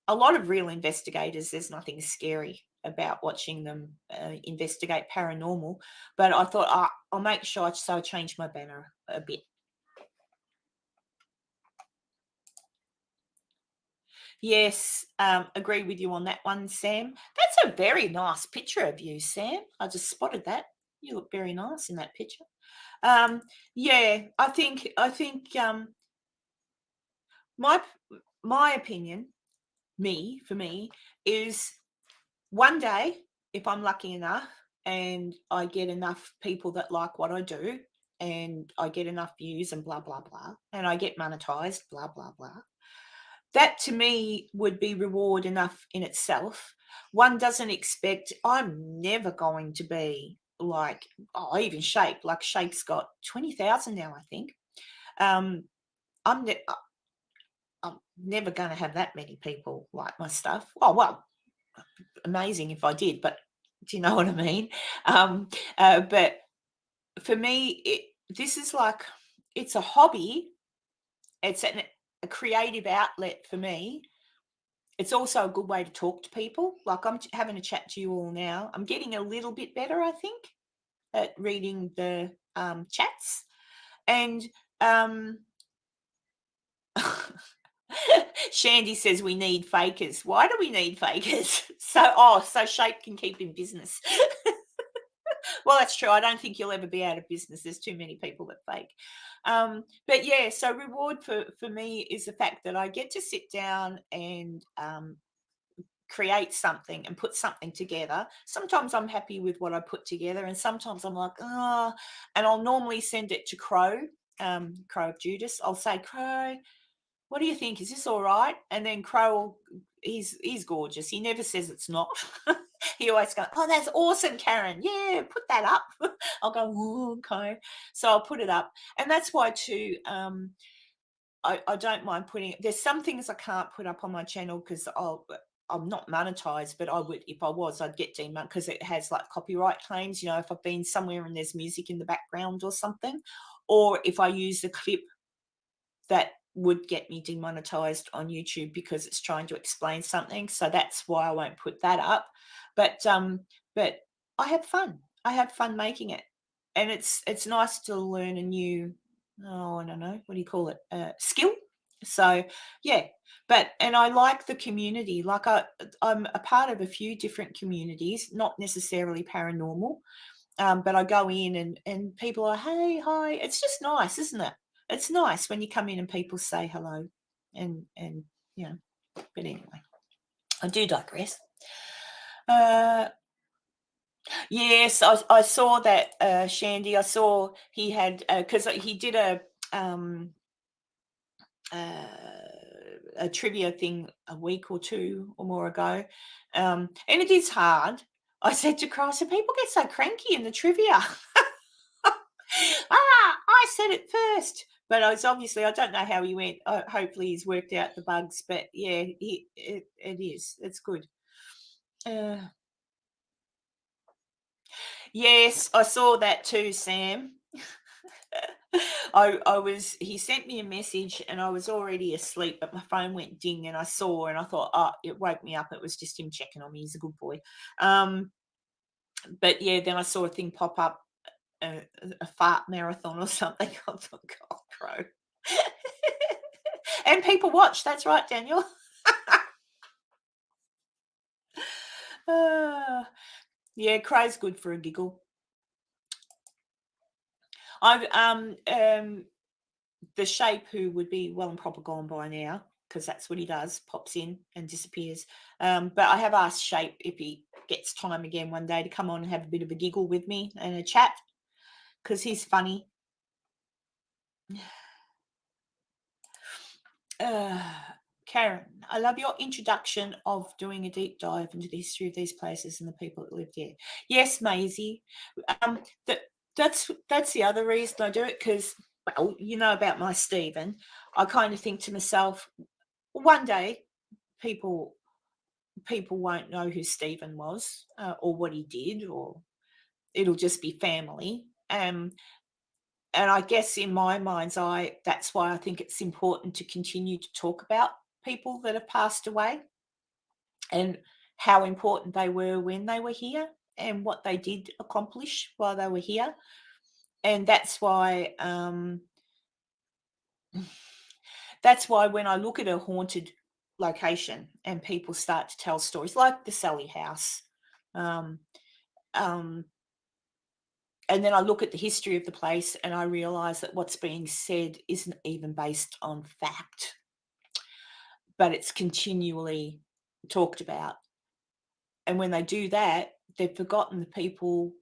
a lot of real investigators. There's nothing scary about watching them investigate paranormal. But I thought, I'll make sure I change my banner a bit. Yes, agree with you on that one, Sam. That's a very nice picture of you, Sam. I just spotted that. You look very nice in that picture. Yeah, I think my opinion, for me, is one day, if I'm lucky enough and I get enough people that like what I do and I get enough views and blah blah blah, and I get monetized, blah blah blah, that to me would be reward enough in itself. One doesn't expect, I'm never going to be like, oh, even Shape, like Shape's got 20,000 now, I think. I'm never going to have that many people like my stuff. Oh, well, amazing if I did, but do you know what I mean? But for me, this is like, it's a hobby. It's a creative outlet for me. It's also a good way to talk to people. Like, I'm having a chat to you all now. I'm getting a little bit better, I think, at reading the chats. And Shandy says we need fakers. Why do we need fakers? So Shape can keep in business. Well, that's true. I don't think you'll ever be out of business. There's too many people that fake. But yeah, so reward for me is the fact that I get to sit down and create something and put something together. Sometimes I'm happy with what I put together, and sometimes I'm like, oh, and I'll normally send it to Crow, Crow of Judas. I'll say, Crow, what do you think? Is this all right? And then Crow, he's gorgeous. He never says it's not. He always goes, oh, that's awesome, Karen. Yeah, put that up. I'll go, oh, okay. So I'll put it up. And that's why too, I don't mind putting, there's some things I can't put up on my channel because I'm not monetized, but I would, if I was, I'd get demonetized because it has like copyright claims, if I've been somewhere and there's music in the background or something, or if I use a clip that would get me demonetized on YouTube because it's trying to explain something. So that's why I won't put that up. But I have fun. I have fun making it. And it's nice to learn a new, I don't know, what do you call it? Skill. So yeah, and I like the community. Like I'm a part of a few different communities, not necessarily paranormal. But I go in and people are, hey, hi. It's just nice, isn't it? It's nice when you come in and people say hello and but anyway, I do digress. Yes, I saw that, Shandy. I saw he had, because he did a trivia thing a week or two or more ago, and it is hard. I said to Crow, people get so cranky in the trivia. I said it first. But I don't know how he went. Hopefully he's worked out the bugs. But yeah, it is. It's good. Yes, I saw that too, Sam. He sent me a message and I was already asleep, but my phone went ding and I saw and I thought, oh, it woke me up. It was just him checking on me. He's a good boy. But yeah, then I saw a thing pop up, a fart marathon or something. I thought, God, Crow. And people watch. That's right, Daniel. Yeah, Crow's good for a giggle. I've the Shape, who would be well and proper gone by now, because that's what he does, pops in and disappears. But I have asked Shape if he gets time again one day to come on and have a bit of a giggle with me and a chat, because he's funny. Karen, I love your introduction of doing a deep dive into the history of these places and the people that lived here. Yes, Maisie. that's the other reason I do it, because, well, you know about my Stephen. I kind of think to myself, one day people won't know who Stephen was, or what he did, or it'll just be family. And I guess in my mind's eye, that's why I think it's important to continue to talk about people that have passed away and how important they were when they were here and what they did accomplish while they were here. And that's why when I look at a haunted location and people start to tell stories like the Sally House, um, um, and then I look at the history of the place and I realize that what's being said isn't even based on fact, but it's continually talked about. And when they do that, they've forgotten the people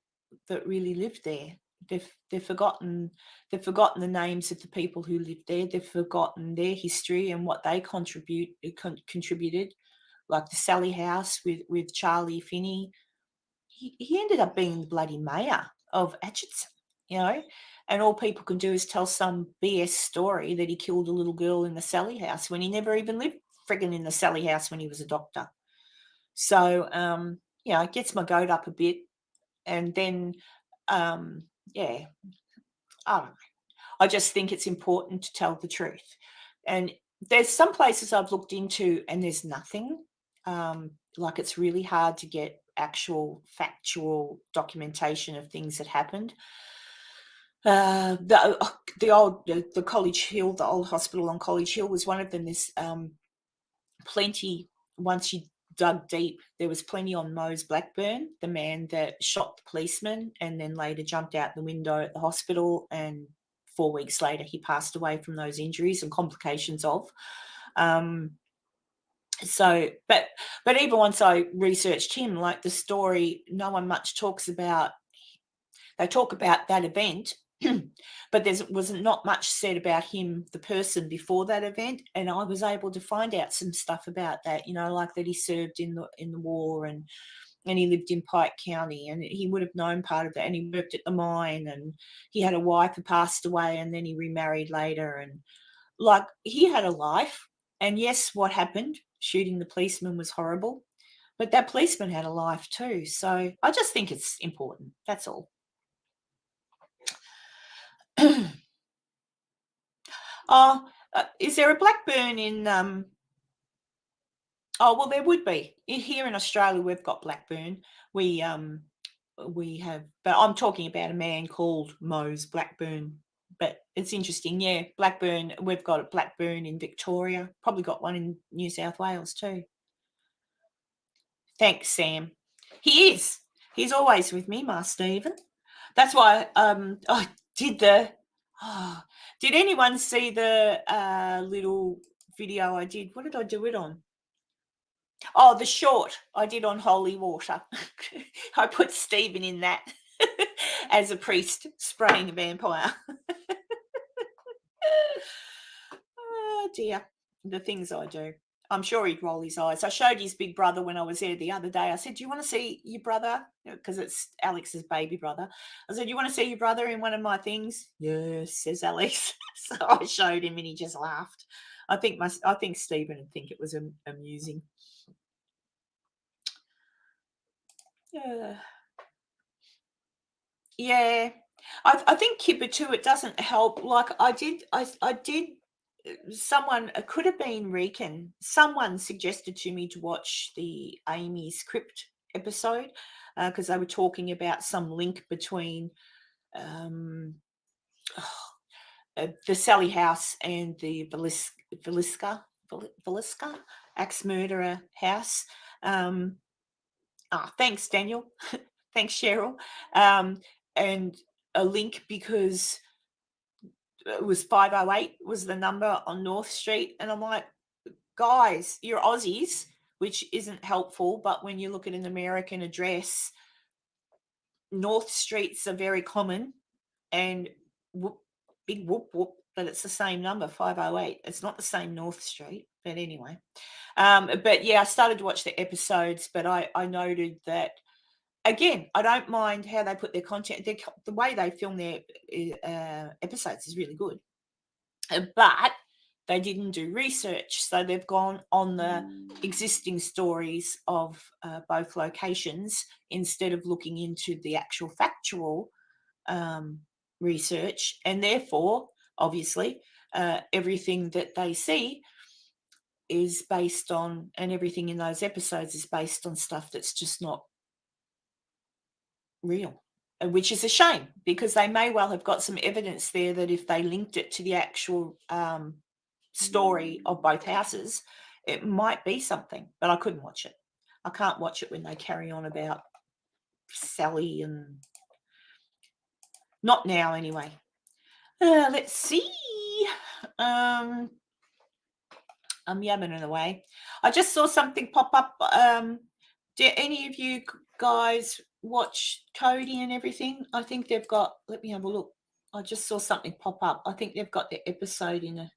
that really lived there. They've forgotten the names of the people who lived there. They've forgotten their history and what they contributed, like the Sally House with Charlie Finney. He ended up being the bloody mayor of Atchison, you know, and all people can do is tell some BS story that he killed a little girl in the Sally House when he never even lived friggin' in the Sally House when he was a doctor. So, it gets my goat up a bit. And then, yeah, I don't know. I just think it's important to tell the truth. And there's some places I've looked into and there's nothing. Like it's really hard to get actual factual documentation of things that happened. The College Hill, the old hospital on College Hill was one of them. There's plenty, once you dug deep, there was plenty on Mose Blackburn, the man that shot the policeman and then later jumped out the window at the hospital, and 4 weeks later he passed away from those injuries and complications of. But even once I researched him, like the story, no one much talks about. They talk about that event, but there was not much said about him, the person, before that event. And I was able to find out some stuff about that, like that he served in the war, and he lived in Pike County, and he would have known part of that. And he worked at the mine, and he had a wife who passed away, and then he remarried later, and like he had a life. And yes, what happened, shooting the policeman, was horrible, but that policeman had a life too. So I just think it's important. That's all. Is there a Blackburn in? Oh, well, there would be. Here in Australia, we've got Blackburn. We have, but I'm talking about a man called Mose Blackburn. But it's interesting, yeah. Blackburn, we've got a Blackburn in Victoria. Probably got one in New South Wales too. Thanks, Sam. He is. He's always with me, Ma Stephen. That's why I did the. Oh, did anyone see the little video I did? What did I do it on? Oh, the short I did on holy water. I put Stephen in that as a priest spraying a vampire. Oh dear, the things I do. I'm sure he'd roll his eyes. I showed his big brother when I was there the other day. I said, "Do you want to see your brother?" Because it's Alex's baby brother. I said, "You want to see your brother in one of my things?" "Yes," says Alex. So I showed him and he just laughed. I think Stephen would think it was amusing. Yeah. I think Kipper too, it doesn't help. Like I did someone, it could have been Rican. Someone suggested to me to watch the Amy's Crypt episode because they were talking about some link between the Sally House and the Velisca axe murderer house. Thanks, Daniel. Thanks, Cheryl. And a link because it was 508 was the number on North Street. And I'm like, guys, you're Aussies, which isn't helpful. But when you look at an American address, North Streets are very common, and big whoop, but it's the same number, 508. It's not the same North Street, but anyway. But yeah, I started to watch the episodes, but I noted that again, I don't mind how they put their content. The way they film their episodes is really good. But they didn't do research. So they've gone on the existing stories of both locations instead of looking into the actual factual research. And therefore, obviously, everything that they see is based on, and everything in those episodes is based on stuff that's just not real, which is a shame, because they may well have got some evidence there that if they linked it to the actual story of both houses, it might be something. But I couldn't watch it. I can't watch it when they carry on about Sally, and not now anyway. Let's see. I'm yamming it away. I just saw something pop up. Do any of you guys watch Cody and everything? I think they've got, let me have a look. I just saw something pop up. I think they've got the episode in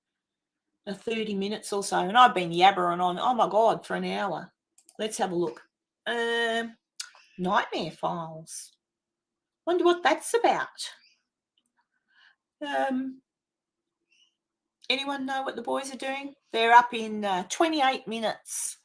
a 30 minutes or so. And I've been yabbering on, oh my God, for an hour. Let's have a look. Nightmare Files. Wonder what that's about. Anyone know what the boys are doing? They're up in 28 minutes.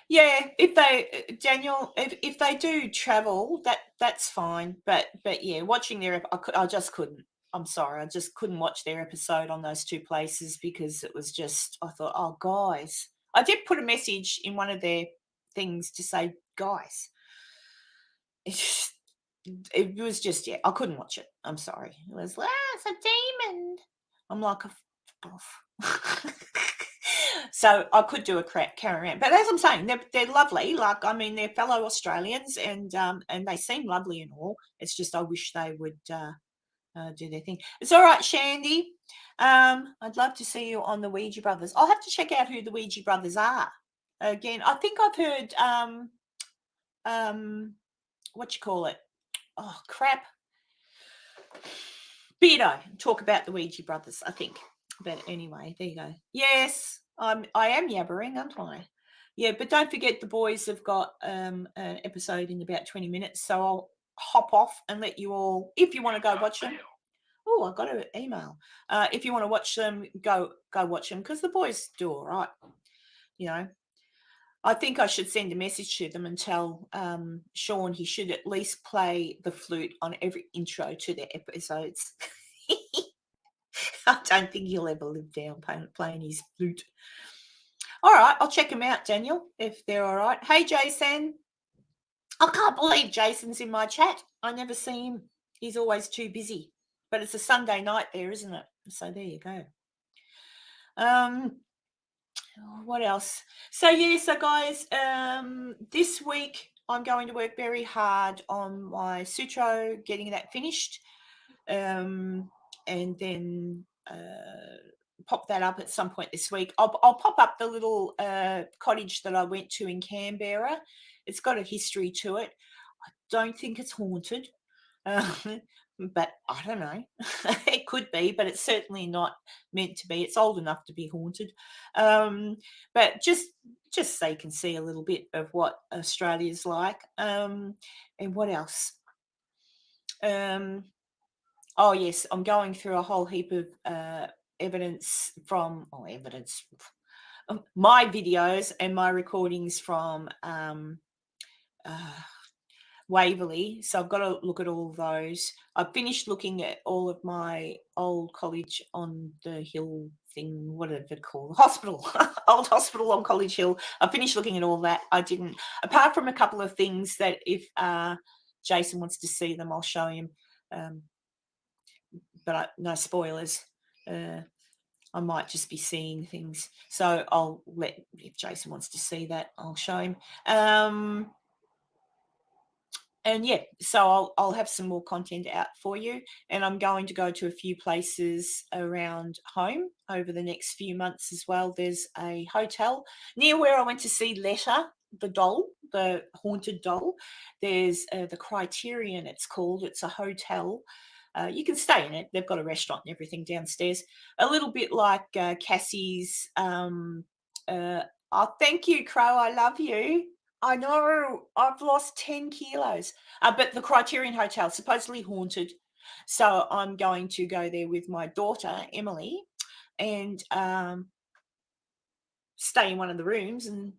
Yeah, if they, Daniel, if they do travel, that's fine. But yeah, watching their, I just couldn't. I'm sorry, I just couldn't watch their episode on those two places, because it was just, I thought, oh guys, I did put a message in one of their things to say, guys, it was just, yeah, I couldn't watch it. I'm sorry. It was, it's a demon. I'm like, so I could do a carry around. But as I'm saying, they're lovely. Like, I mean, they're fellow Australians, and they seem lovely and all. It's just I wish they would do their thing. It's all right, Shandy. I'd love to see you on the Ouija Brothers. I'll have to check out who the Ouija Brothers are. Again, I think I've heard what you call it? Oh crap! Beardo talk about the Ouija Brothers, I think. But anyway, there you go. Yes, I am yabbering, aren't I? Yeah, but don't forget the boys have got an episode in about 20 minutes, so I'll hop off and let you all, if you want to go watch them. Oh, I got an email. If you want to watch them, go watch them, because the boys do all right. You know, I think I should send a message to them and tell Sean he should at least play the flute on every intro to their episodes. I don't think he'll ever live down playing his flute. All right, I'll check him out, Daniel, if they're all right. Hey, Jason. I can't believe Jason's in my chat. I never see him. He's always too busy. But it's a Sunday night there, isn't it? So there you go. What else? So yeah, so guys, this week I'm going to work very hard on my Sutro, getting that finished, and then pop that up at some point this week. I'll pop up the little cottage that I went to in Canberra. It's got a history to it. I don't think it's haunted. But I don't know. It could be, but it's certainly not meant to be. It's old enough to be haunted. But just so you can see a little bit of what Australia's like. And what else? Oh yes, I'm going through a whole heap of evidence from my videos and my recordings from Waverley. So I've got to look at all of those. I've finished looking at all of my old college on the hill thing, whatever it's called, hospital, old hospital on College Hill. I finished looking at all that. I didn't, apart from a couple of things that if Jason wants to see them, I'll show him. But no spoilers. I might just be seeing things. So I'll let, if Jason wants to see that, I'll show him. And yeah, so I'll have some more content out for you, and I'm going to go to a few places around home over the next few months as well. There's a hotel near where I went to see Letta, the doll, the haunted doll. There's the Criterion, it's called. It's a hotel. You can stay in it. They've got a restaurant and everything downstairs. A little bit like Cassie's Oh, thank you, Crow. I love you. I know. I've lost 10 kilos. But the Criterion Hotel is supposedly haunted. So I'm going to go there with my daughter, Emily, and stay in one of the rooms and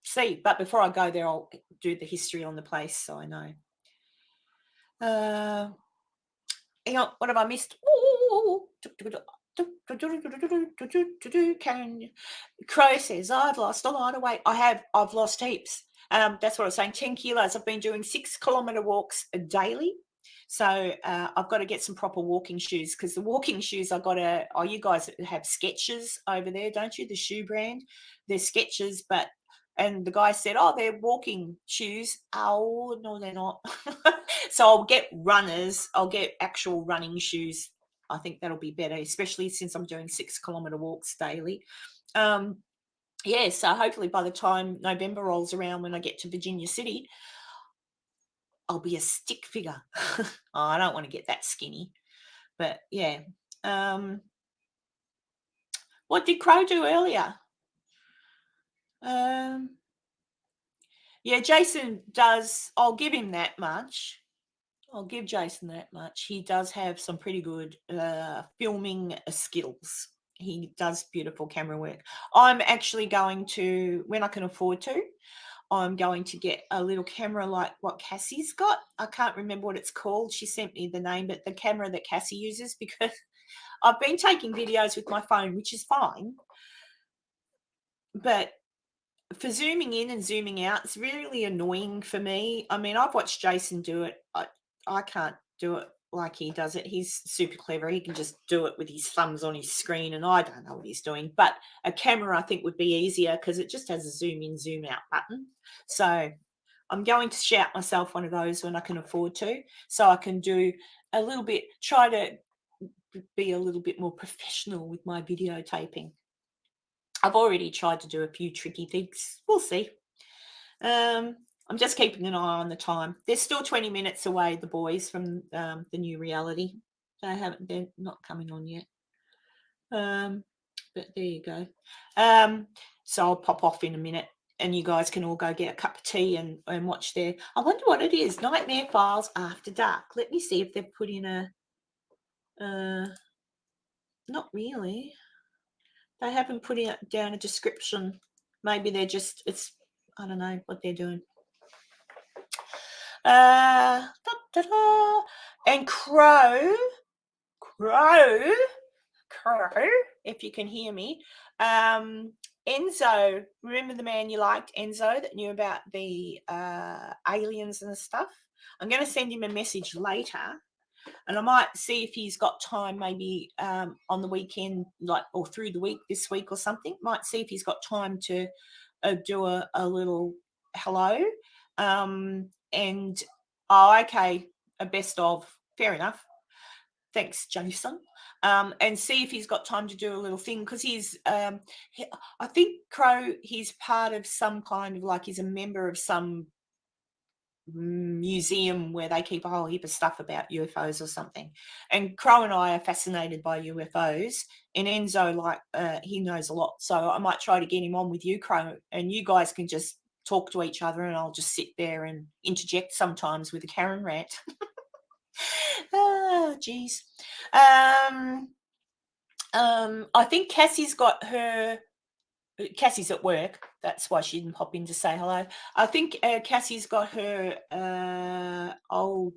see. But before I go there, I'll do the history on the place so I know. Hang on, what have I missed? Karen Crow says, I've lost a lot of weight. I've lost heaps. That's what I was saying, 10 kilos. I've been doing 6-kilometer walks daily. So I've got to get some proper walking shoes, because the walking shoes I got to, you guys have Skechers over there, don't you? The shoe brand. They're Skechers, and the guy said, oh, they're walking shoes. Oh, no, they're not. So I'll get runners. I'll get actual running shoes. I think that'll be better, especially since I'm doing 6-kilometer walks daily. Yeah, so hopefully by the time November rolls around, when I get to Virginia City, I'll be a stick figure. I don't want to get that skinny. But yeah. What did Crow do earlier? Yeah, Jason does. I'll give him that much. I'll give Jason that much. He does have some pretty good filming skills. He does beautiful camera work. I'm actually going to, when I can afford to, I'm going to get a little camera like what Cassie's got. I can't remember what it's called. She sent me the name, but the camera that Cassie uses, because I've been taking videos with my phone, which is fine. But for zooming in and zooming out, it's really annoying for me. I mean, I've watched Jason do it. I can't do it like he does it. He's super clever. He can just do it with his thumbs on his screen, and I don't know what he's doing. But a camera, I think, would be easier, because it just has a zoom in, zoom out button. So I'm going to shout myself one of those when I can afford to, so I can do a little bit, try to be a little bit more professional with my videotaping. I've already tried to do a few tricky things. We'll see. I'm just keeping an eye on the time. They're still 20 minutes away, the boys, from the new reality. They're not coming on yet. But there you go. So I'll pop off in a minute, and you guys can all go get a cup of tea and watch their, I wonder what it is, Nightmare Files After Dark. Let me see if they've put in a, not really. They haven't put down a description. Maybe they're just, I don't know what they're doing. And Crow, if you can hear me. Enzo, remember the man you liked, Enzo, that knew about the aliens and stuff? I'm going to send him a message later, and I might see if he's got time, maybe on the weekend, or through the week, this week or something. Might see if he's got time to do a little hello. Okay, a best of, fair enough. Thanks, Jason. And see if he's got time to do a little thing, because he's, I think Crow, he's part of some kind of, he's a member of some museum where they keep a whole heap of stuff about UFOs or something. And Crow and I are fascinated by UFOs, and Enzo, he knows a lot. So I might try to get him on with you, Crow, and you guys can just talk to each other, and I'll just sit there and interject sometimes with a Karen rant. Oh, geez. I think Cassie's at work. That's why she didn't pop in to say hello. I think Cassie's got her old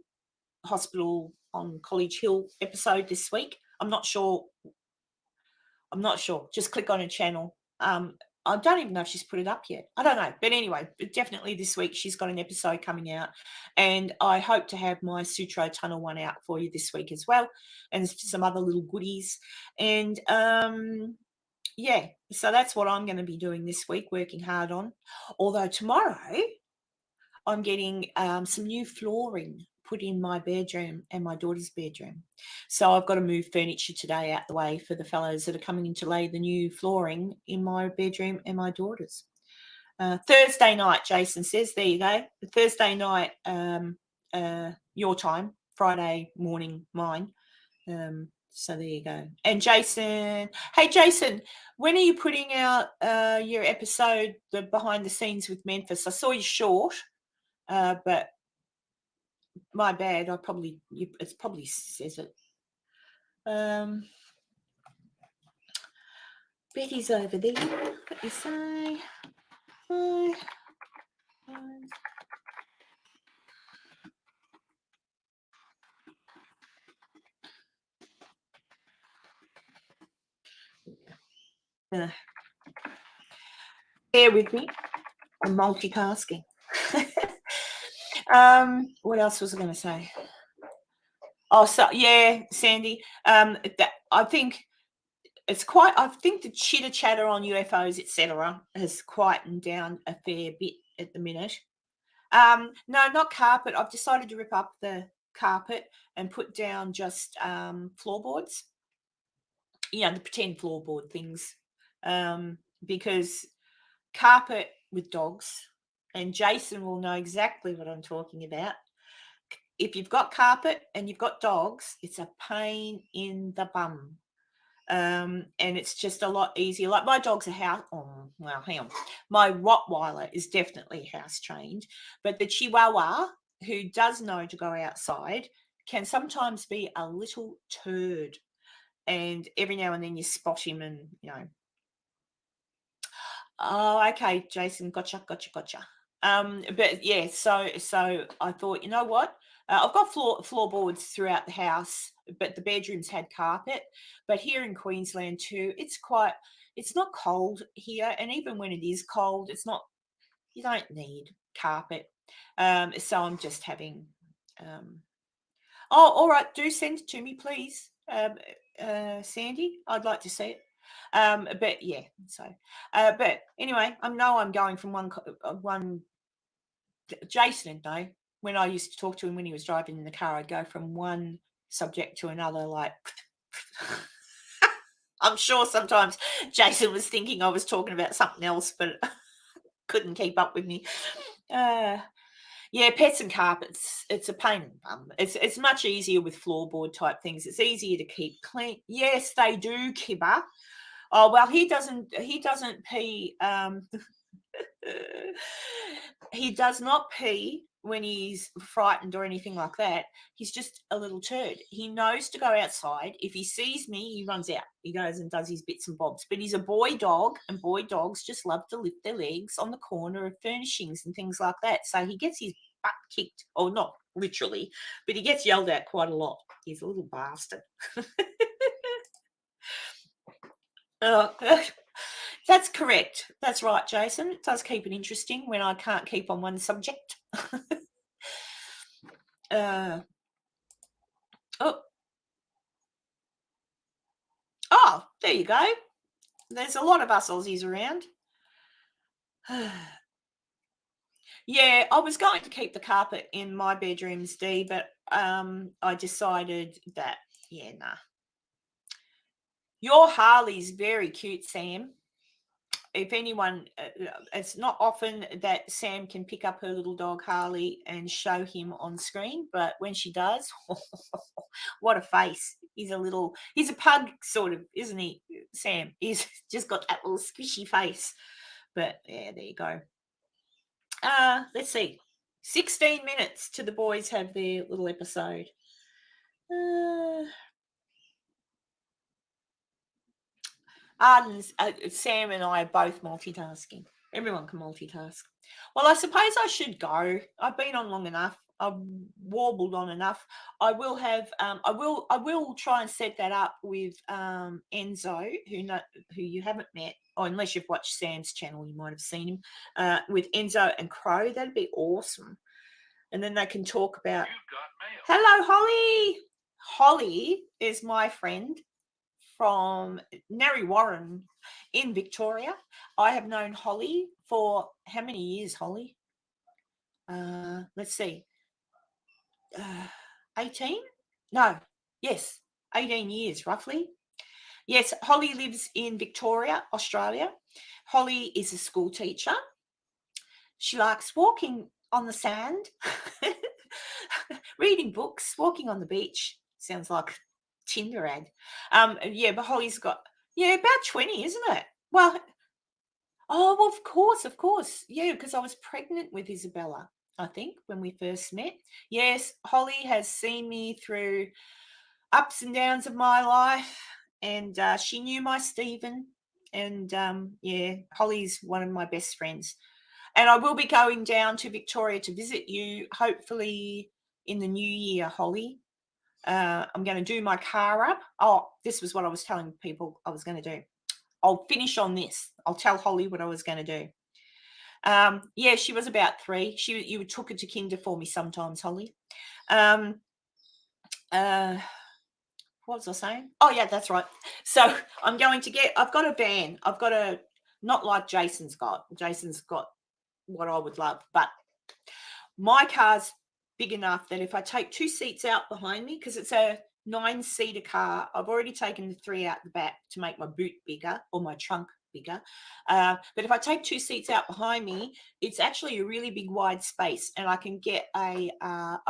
hospital on College Hill episode this week. I'm not sure. Just click on her channel. I don't even know if she's put it up yet. I don't know. But anyway, definitely this week she's got an episode coming out. And I hope to have my Sutro Tunnel one out for you this week as well. And some other little goodies. And yeah, so that's what I'm going to be doing this week, working hard on. Although tomorrow I'm getting some new flooring put in my bedroom and my daughter's bedroom. So I've got to move furniture today out the way for the fellows that are coming in to lay the new flooring in my bedroom and my daughter's. Thursday night, Jason says. There you go. Thursday night, your time, Friday morning, mine. So there you go. And Jason, hey Jason, when are you putting out your episode, the behind the scenes with Memphis? I saw you short, but my bad. It probably says it. Betty's over there. What you say? Hi. Bear with me. I'm multitasking. What else was I going to say? Oh, so yeah, Sandy. I think the chitter chatter on UFOs, etc., has quietened down a fair bit at the minute. No, not carpet. I've decided to rip up the carpet and put down just floorboards. The pretend floorboard things, because carpet with dogs, and Jason will know exactly what I'm talking about. If you've got carpet and you've got dogs, it's a pain in the bum. And it's just a lot easier. Like my dog's hang on. My Rottweiler is definitely house trained, but the Chihuahua, who does know to go outside, can sometimes be a little turd. And every now and then you spot him and, oh, okay, Jason, gotcha. But yeah, so I thought, you know what? I've got floorboards throughout the house, but the bedrooms had carpet. But here in Queensland too, it's not cold here, and even when it is cold, you don't need carpet. So I'm just having. Oh, all right. Do send it to me, please, Sandy. I'd like to see it. But yeah, but anyway, I'm going from one. Jason, no. When I used to talk to him when he was driving in the car, I'd go from one subject to another, like. I'm sure sometimes Jason was thinking I was talking about something else, but couldn't keep up with me. Yeah, pets and carpets. It's a pain in the bum. It's much easier with floorboard type things. It's easier to keep clean. Yes, they do, Kibber. Oh well, he doesn't pee. He does not pee when he's frightened or anything like that. He's just a little turd. He knows to go outside. If he sees me, he runs out. He goes and does his bits and bobs. But he's a boy dog, and boy dogs just love to lift their legs on the corner of furnishings and things like that. So he gets his butt kicked, or not literally, but he gets yelled at quite a lot. He's a little bastard. That's correct. That's right, Jason. It does keep it interesting when I can't keep on one subject. Oh, there you go. There's a lot of us Aussies around. Yeah, I was going to keep the carpet in my bedrooms, Dee, but I decided that, nah. Your Harley's very cute, Sam. If anyone, it's not often that Sam can pick up her little dog Harley and show him on screen, but when she does, what a face. He's a pug sort of, isn't he, Sam? He's just got that little squishy face. But yeah, there you go. Let's see. 16 minutes till the boys have their little episode. Arden's, Sam and I are both multitasking. Everyone can multitask. Well, I suppose I should go. I've been on long enough. I've warbled on enough. I will have. I will try and set that up with Enzo, who you haven't met, or unless you've watched Sam's channel, you might have seen him. With Enzo and Crow, that'd be awesome. And then they can talk about. Hello, Holly. Holly is my friend from Narre Warren in Victoria. I have known Holly for how many years, Holly? Let's see. 18? No. Yes, 18 years roughly. Yes, Holly lives in Victoria, Australia. Holly is a school teacher. She likes walking on the sand, reading books, walking on the beach. Sounds like Tinder ad. Yeah, but Holly's got, yeah, about 20, isn't it? Well, oh, of course. Yeah, because I was pregnant with Isabella, I think, when we first met. Yes, Holly has seen me through ups and downs of my life, and she knew my Stephen. And yeah, Holly's one of my best friends. And I will be going down to Victoria to visit you, hopefully in the new year, Holly. I'm going to do my car up. Oh, this was what I was telling people I was going to do. I'll finish on this. I'll tell Holly what I was going to do. Yeah, she was about 3. You took her to kinder for me sometimes, Holly. What was I saying? Oh, yeah, that's right. So I've got a van. I've got a, not like Jason's got. Jason's got what I would love, but my car's big enough that if I take 2 seats out behind me, because it's a 9-seater car, I've already taken the 3 out the back to make my boot bigger or my trunk bigger. But if I take 2 seats out behind me, it's actually a really big wide space, and I can get a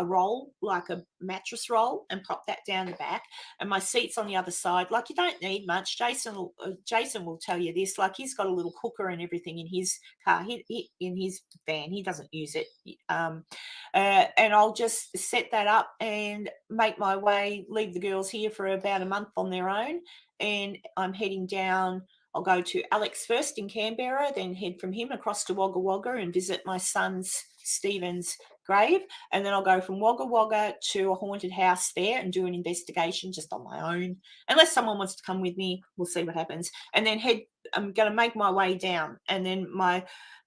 roll, like a mattress roll, and prop that down the back. And my seat's on the other side. Like, you don't need much. Jason will tell you this. Like, he's got a little cooker and everything in his car, in his van. He doesn't use it. And I'll just set that up and make my way, leave the girls here for about a month on their own. And I'm heading down. I'll go to Alex first in Canberra, then head from him across to Wagga Wagga and visit my son's Stephen's grave. And then I'll go from Wagga Wagga to a haunted house there and do an investigation just on my own. Unless someone wants to come with me, we'll see what happens. And then I'm going to make my way down. And then my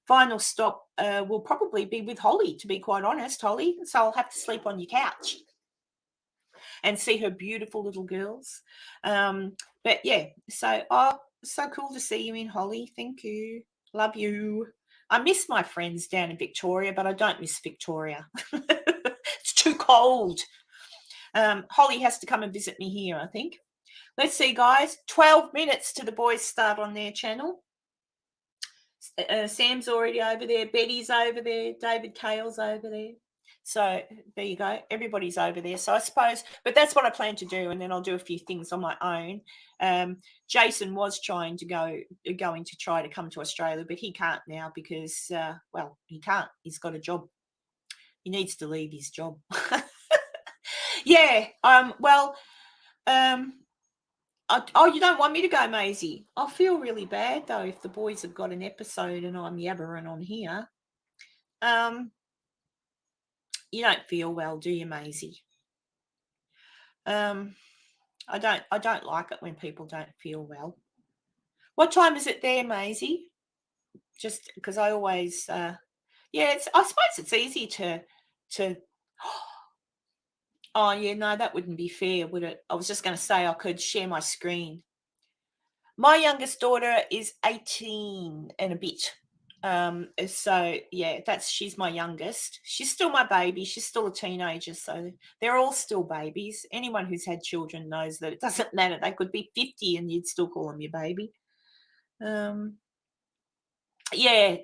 final stop will probably be with Holly, to be quite honest, Holly. So I'll have to sleep on your couch and see her beautiful little girls. But yeah, so cool to see you in, Holly. Thank you. Love you. I miss my friends down in Victoria, but I don't miss Victoria. It's too cold. Holly has to come and visit me here, I think. Let's see, guys. 12 minutes to the boys start on their channel. Sam's already over there. Betty's over there. David Kale's over there. So there you go. Everybody's over there. So I suppose, but that's what I plan to do, and then I'll do a few things on my own. Jason was going to try to come to Australia, but he can't now because, well, he can't. He's got a job. He needs to leave his job. Yeah. Oh, you don't want me to go, Maisie? I'll feel really bad, though, if the boys have got an episode and I'm yabbering on here. You don't feel well, do you, Maisie? I don't like it when people don't feel well. What time is it there, Maisie? Just because I always, I suppose it's easy to. Oh, yeah, no, that wouldn't be fair, would it? I was just going to say I could share my screen. My youngest daughter is 18 and a bit. So yeah, she's my youngest. She's still my baby. She's still a teenager. So they're all still babies. Anyone who's had children knows that it doesn't matter. They could be 50 and you'd still call them your baby. Yeah,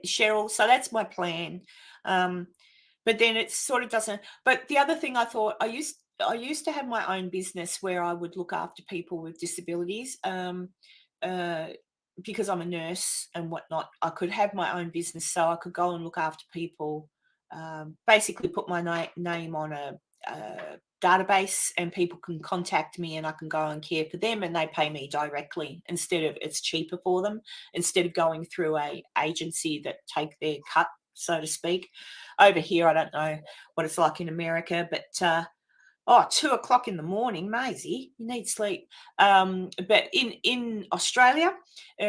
Cheryl. So that's my plan. But then it sort of doesn't. But the other thing I thought, I used to have my own business where I would look after people with disabilities. Because I'm a nurse and whatnot, I could have my own business, so I could go and look after people, basically put my name on a database, and people can contact me and I can go and care for them, and they pay me directly it's cheaper for them instead of going through a agency that take their cut, so to speak. Over here, I don't know what it's like in America, but 2:00 in the morning, Maisie, you need sleep. But in Australia,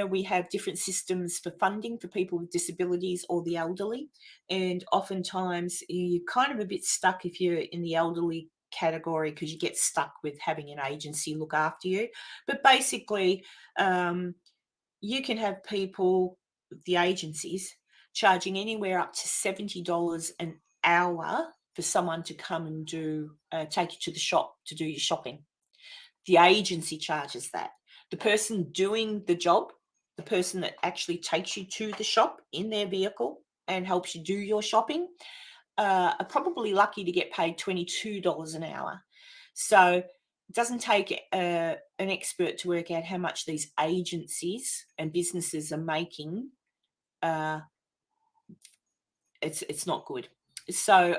we have different systems for funding for people with disabilities or the elderly. And oftentimes you're kind of a bit stuck if you're in the elderly category, because you get stuck with having an agency look after you. But basically, you can have people, the agencies, charging anywhere up to $70 an hour for someone to come and take you to the shop to do your shopping. The agency charges that. The person doing the job, the person that actually takes you to the shop in their vehicle and helps you do your shopping, are probably lucky to get paid $22 an hour. So it doesn't take an expert to work out how much these agencies and businesses are making. It's not good. So,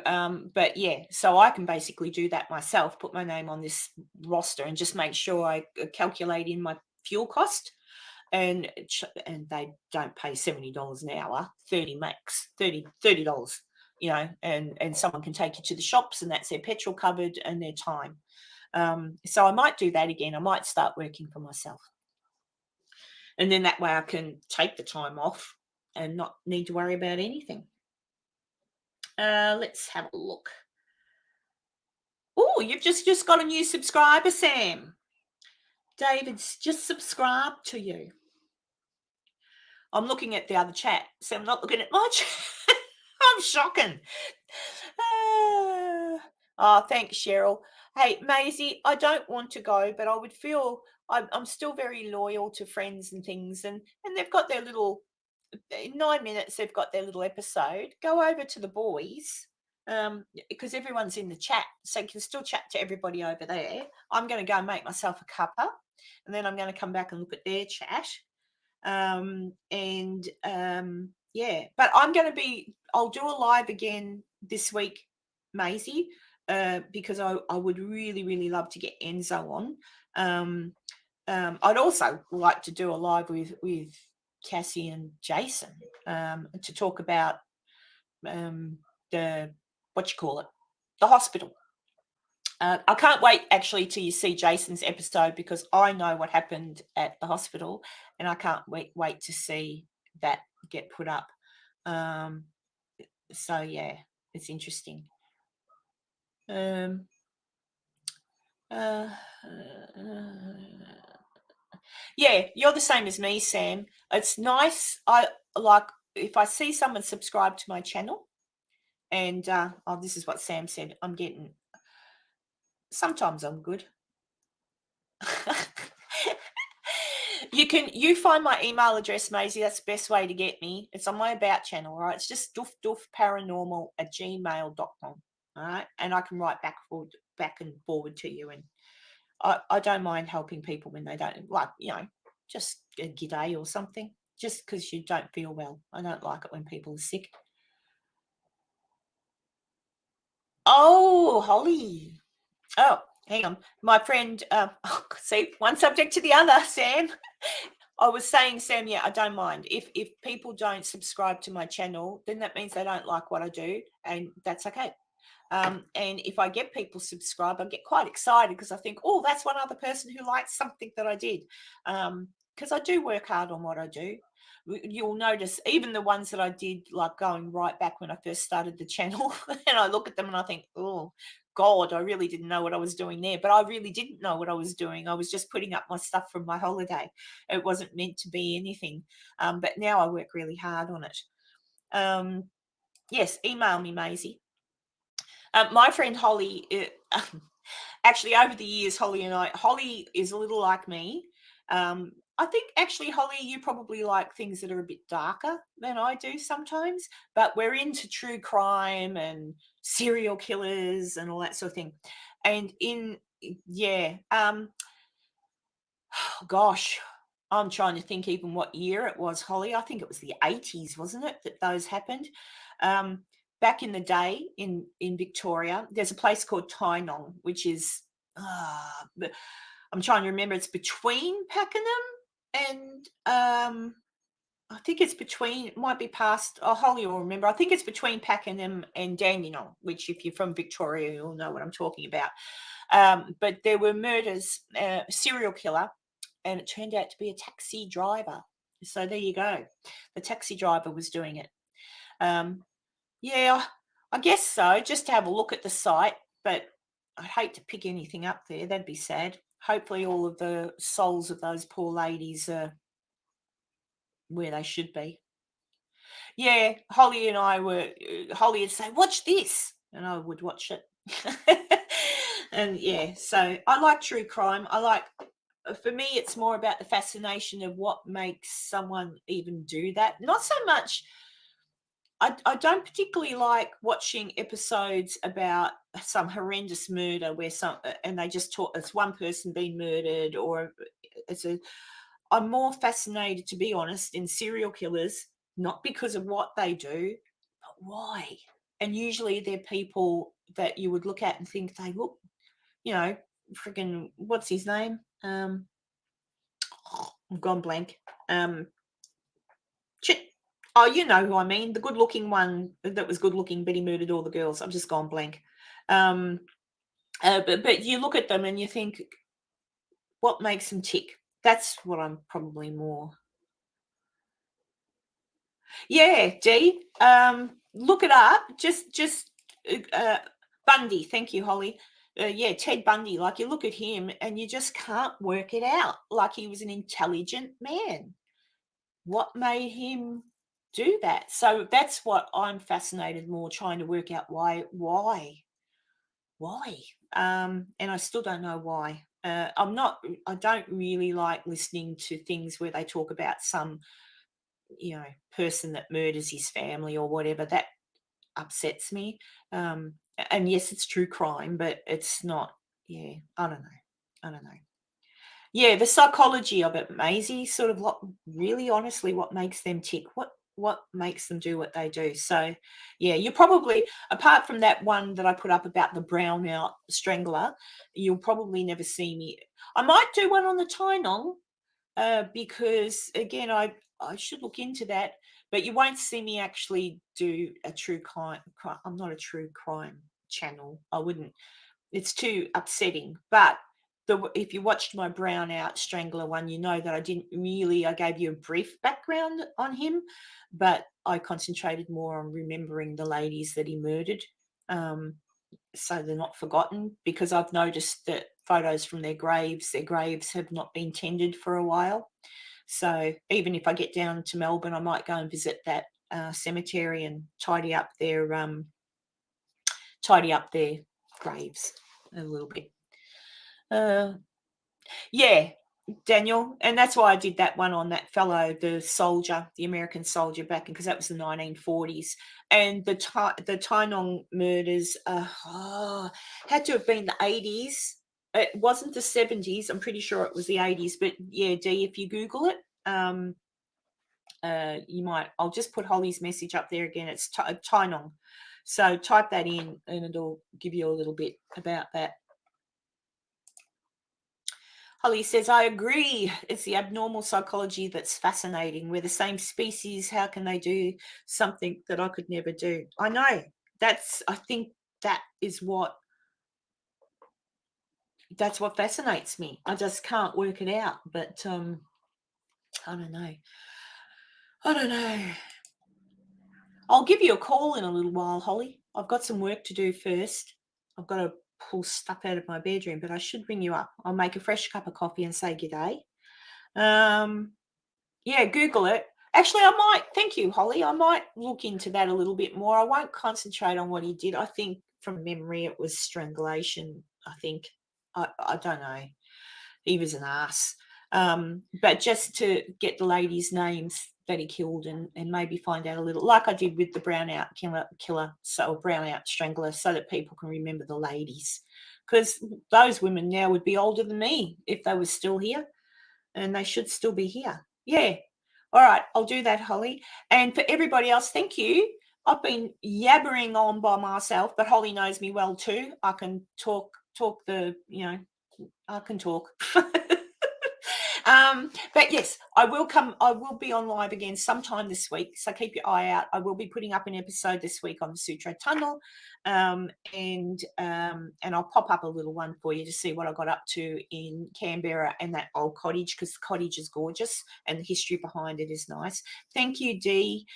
but yeah, so I can basically do that myself, put my name on this roster and just make sure I calculate in my fuel cost, and they don't pay $70 an hour, 30 max, $30, you know, and someone can take you to the shops and that's their petrol covered and their time. So I might do that again. I might start working for myself. And then that way I can take the time off and not need to worry about anything. Let's have a look. Oh, you've just got a new subscriber, Sam. David's just subscribed to you. I'm looking at the other chat, so I'm not looking at my chat. I'm shocking. Oh, thanks, Cheryl. Hey, Maisie, I don't want to go, but I would feel I'm still very loyal to friends and things, and they've got their little, in 9 minutes, they've got their little episode. Go over to the boys, because everyone's in the chat, so you can still chat to everybody over there. I'm going to go and make myself a cuppa, and then I'm going to come back and look at their chat. Yeah, but I'll do a live again this week, Maisie, because I would really, really love to get Enzo on. I'd also like to do a live with Cassie and Jason, to talk about the hospital. I can't wait actually till you see Jason's episode, because I know what happened at the hospital and I can't wait to see that get put up. So yeah, it's interesting. Yeah, you're the same as me, Sam. It's nice. I like if I see someone subscribe to my channel and this is what Sam said. Sometimes I'm good. You find my email address, Maisie. That's the best way to get me. It's on my about channel, right? It's just doofdoofparanormal@gmail.com. All right. And I can write back and forward to you. And I don't mind helping people when they don't, like, just a g'day or something, just because you don't feel well. I don't like it when people are sick. Oh, Holly. Oh, hang on. My friend, see, one subject to the other, Sam. I was saying, Sam, yeah, I don't mind. If people don't subscribe to my channel, then that means they don't like what I do, and that's okay. And if I get people subscribe, I get quite excited because I think, oh, that's one other person who likes something that I did. Because I do work hard on what I do. You'll notice even the ones that I did, like going right back when I first started the channel, and I look at them and I think, oh, God, I really didn't know what I was doing there. But I really didn't know what I was doing. I was just putting up my stuff from my holiday. It wasn't meant to be anything. But now I work really hard on it. Yes, email me, Maisie. My friend Holly, actually over the years, Holly is a little like me. I think actually, Holly, you probably like things that are a bit darker than I do sometimes, but we're into true crime and serial killers and all that sort of thing. And gosh, I'm trying to think even what year it was, Holly. I think it was the 80s, wasn't it, that those happened? Back in the day in Victoria, there's a place called Tynong, which is, I'm trying to remember, it's between Pakenham and, I think it's between, it might be past, Holly will remember, I think it's between Pakenham and Dandenong, which if you're from Victoria, you'll know what I'm talking about. But there were murders, serial killer, and it turned out to be a taxi driver. So there you go. The taxi driver was doing it. Yeah, I guess so, just to have a look at the site, but I'd hate to pick anything up there. That'd be sad. Hopefully all of the souls of those poor ladies are where they should be. Yeah, Holly and I were, Holly would say, watch this, and I would watch it. And yeah, so I like true crime. For me, it's more about the fascination of what makes someone even do that. Not so much, I don't particularly like watching episodes about some horrendous murder where and they just talk, it's one person being murdered, or I'm more fascinated, to be honest, in serial killers, not because of what they do, but why. And usually they're people that you would look at and think they look, freaking, what's his name? I've gone blank. Shit. Oh, you know who I mean. The good-looking one that was good-looking, but he murdered all the girls. I've just gone blank. But you look at them and you think, what makes them tick? That's what I'm probably more. Yeah, Dee. Look it up. Just Bundy. Thank you, Holly. Yeah, Ted Bundy. Like, you look at him and you just can't work it out. Like, he was an intelligent man. What made him do that? So that's what I'm fascinated more, trying to work out why. And I still don't know why. I don't really like listening to things where they talk about some, person that murders his family or whatever. That upsets me. And yes, it's true crime, but it's not. Yeah, I don't know. Yeah, the psychology of it, Maisie, sort of really honestly what makes them tick, what makes them do what they do. So, yeah, you probably, apart from that one that I put up about the brownout strangler, you'll probably never see me. I might do one on the Tynong, because, again, I should look into that, but you won't see me actually do a true crime. I'm not a true crime channel. I wouldn't. It's too upsetting. But if you watched my brownout strangler one, you know that I gave you a brief background on him, but I concentrated more on remembering the ladies that he murdered, so they're not forgotten, because I've noticed that photos from their graves have not been tended for a while. So even if I get down to Melbourne, I might go and visit that cemetery and tidy up their graves a little bit. Yeah, Daniel, and that's why I did that one on that fellow, the American soldier back in, because that was the 1940s, and the Tynong murders had to have been the 80s. It wasn't the 70s. I'm pretty sure it was the 80s. But yeah, Dee, if you Google it, you might. I'll just put Holly's message up there again. It's Tynong. So type that in, and it'll give you a little bit about that. Holly says, I agree. It's the abnormal psychology that's fascinating. We're the same species. How can they do something that I could never do? I know. I think that's what fascinates me. I just can't work it out. But I don't know. I'll give you a call in a little while, Holly. I've got some work to do first. I've got to pull stuff out of my bedroom, but I should ring you up. I'll make a fresh cup of coffee and say g'day. Yeah, Google it. Actually, I might. Thank you, Holly. I might look into that a little bit more. I won't concentrate on what he did. I think from memory it was strangulation. I think. I don't know. He was an ass. But just to get the ladies' names that he killed, and maybe find out a little, like I did with the brownout killer, so brownout strangler, so that people can remember the ladies. Because those women now would be older than me if they were still here, and they should still be here. Yeah. All right, I'll do that, Holly. And for everybody else, thank you. I've been yabbering on by myself, but Holly knows me well too. I can talk I can talk. But yes, I will be on live again sometime this week, so keep your eye out. I will be putting up an episode this week on the Sutro Tunnel, and I'll pop up a little one for you to see what I got up to in Canberra and that old cottage, because the cottage is gorgeous and the history behind it is nice. Thank you, Dee.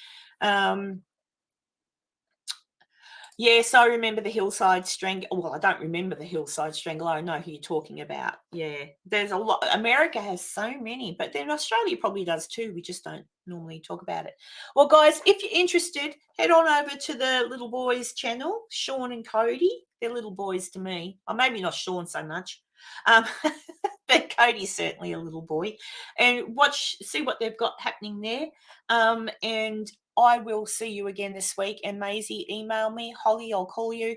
Yes, I remember the Hillside Strangler. Well, I don't remember the Hillside Strangler. I know who you're talking about. Yeah, there's a lot. America has so many, but then Australia probably does too. We just don't normally talk about it. Well, guys, if you're interested, head on over to the Little Boys channel, Sean and Cody. They're little boys to me. Or maybe not Sean so much. But Cody's certainly a little boy. And see what they've got happening there. And I will see you again this week. And Maisie, email me. Holly, I'll call you.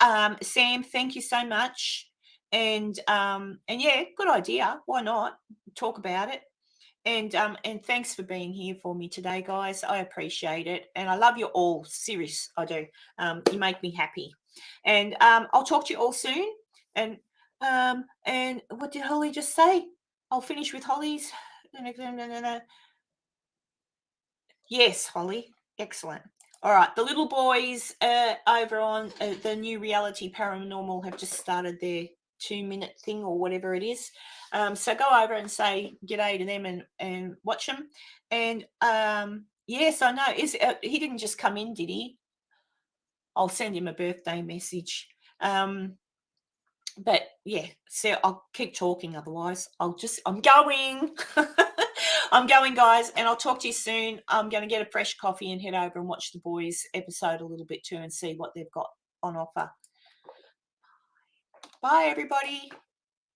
Sam, thank you so much. And yeah, good idea. Why not talk about it? And thanks for being here for me today, guys. I appreciate it, and I love you all. Serious, I do. You make me happy, and I'll talk to you all soon. And what did Holly just say? I'll finish with Holly's. Yes, Holly, excellent. All right, the little boys over on the new reality paranormal have just started their 2-minute thing or whatever it is. So go over and say g'day to them and watch them. And yes, I know. He didn't just come in, did he? I'll send him a birthday message. But yeah, so I'll keep talking. Otherwise, I'm going. I'm going, guys, and I'll talk to you soon. I'm going to get a fresh coffee and head over and watch the boys episode a little bit too and see what they've got on offer. Bye, everybody.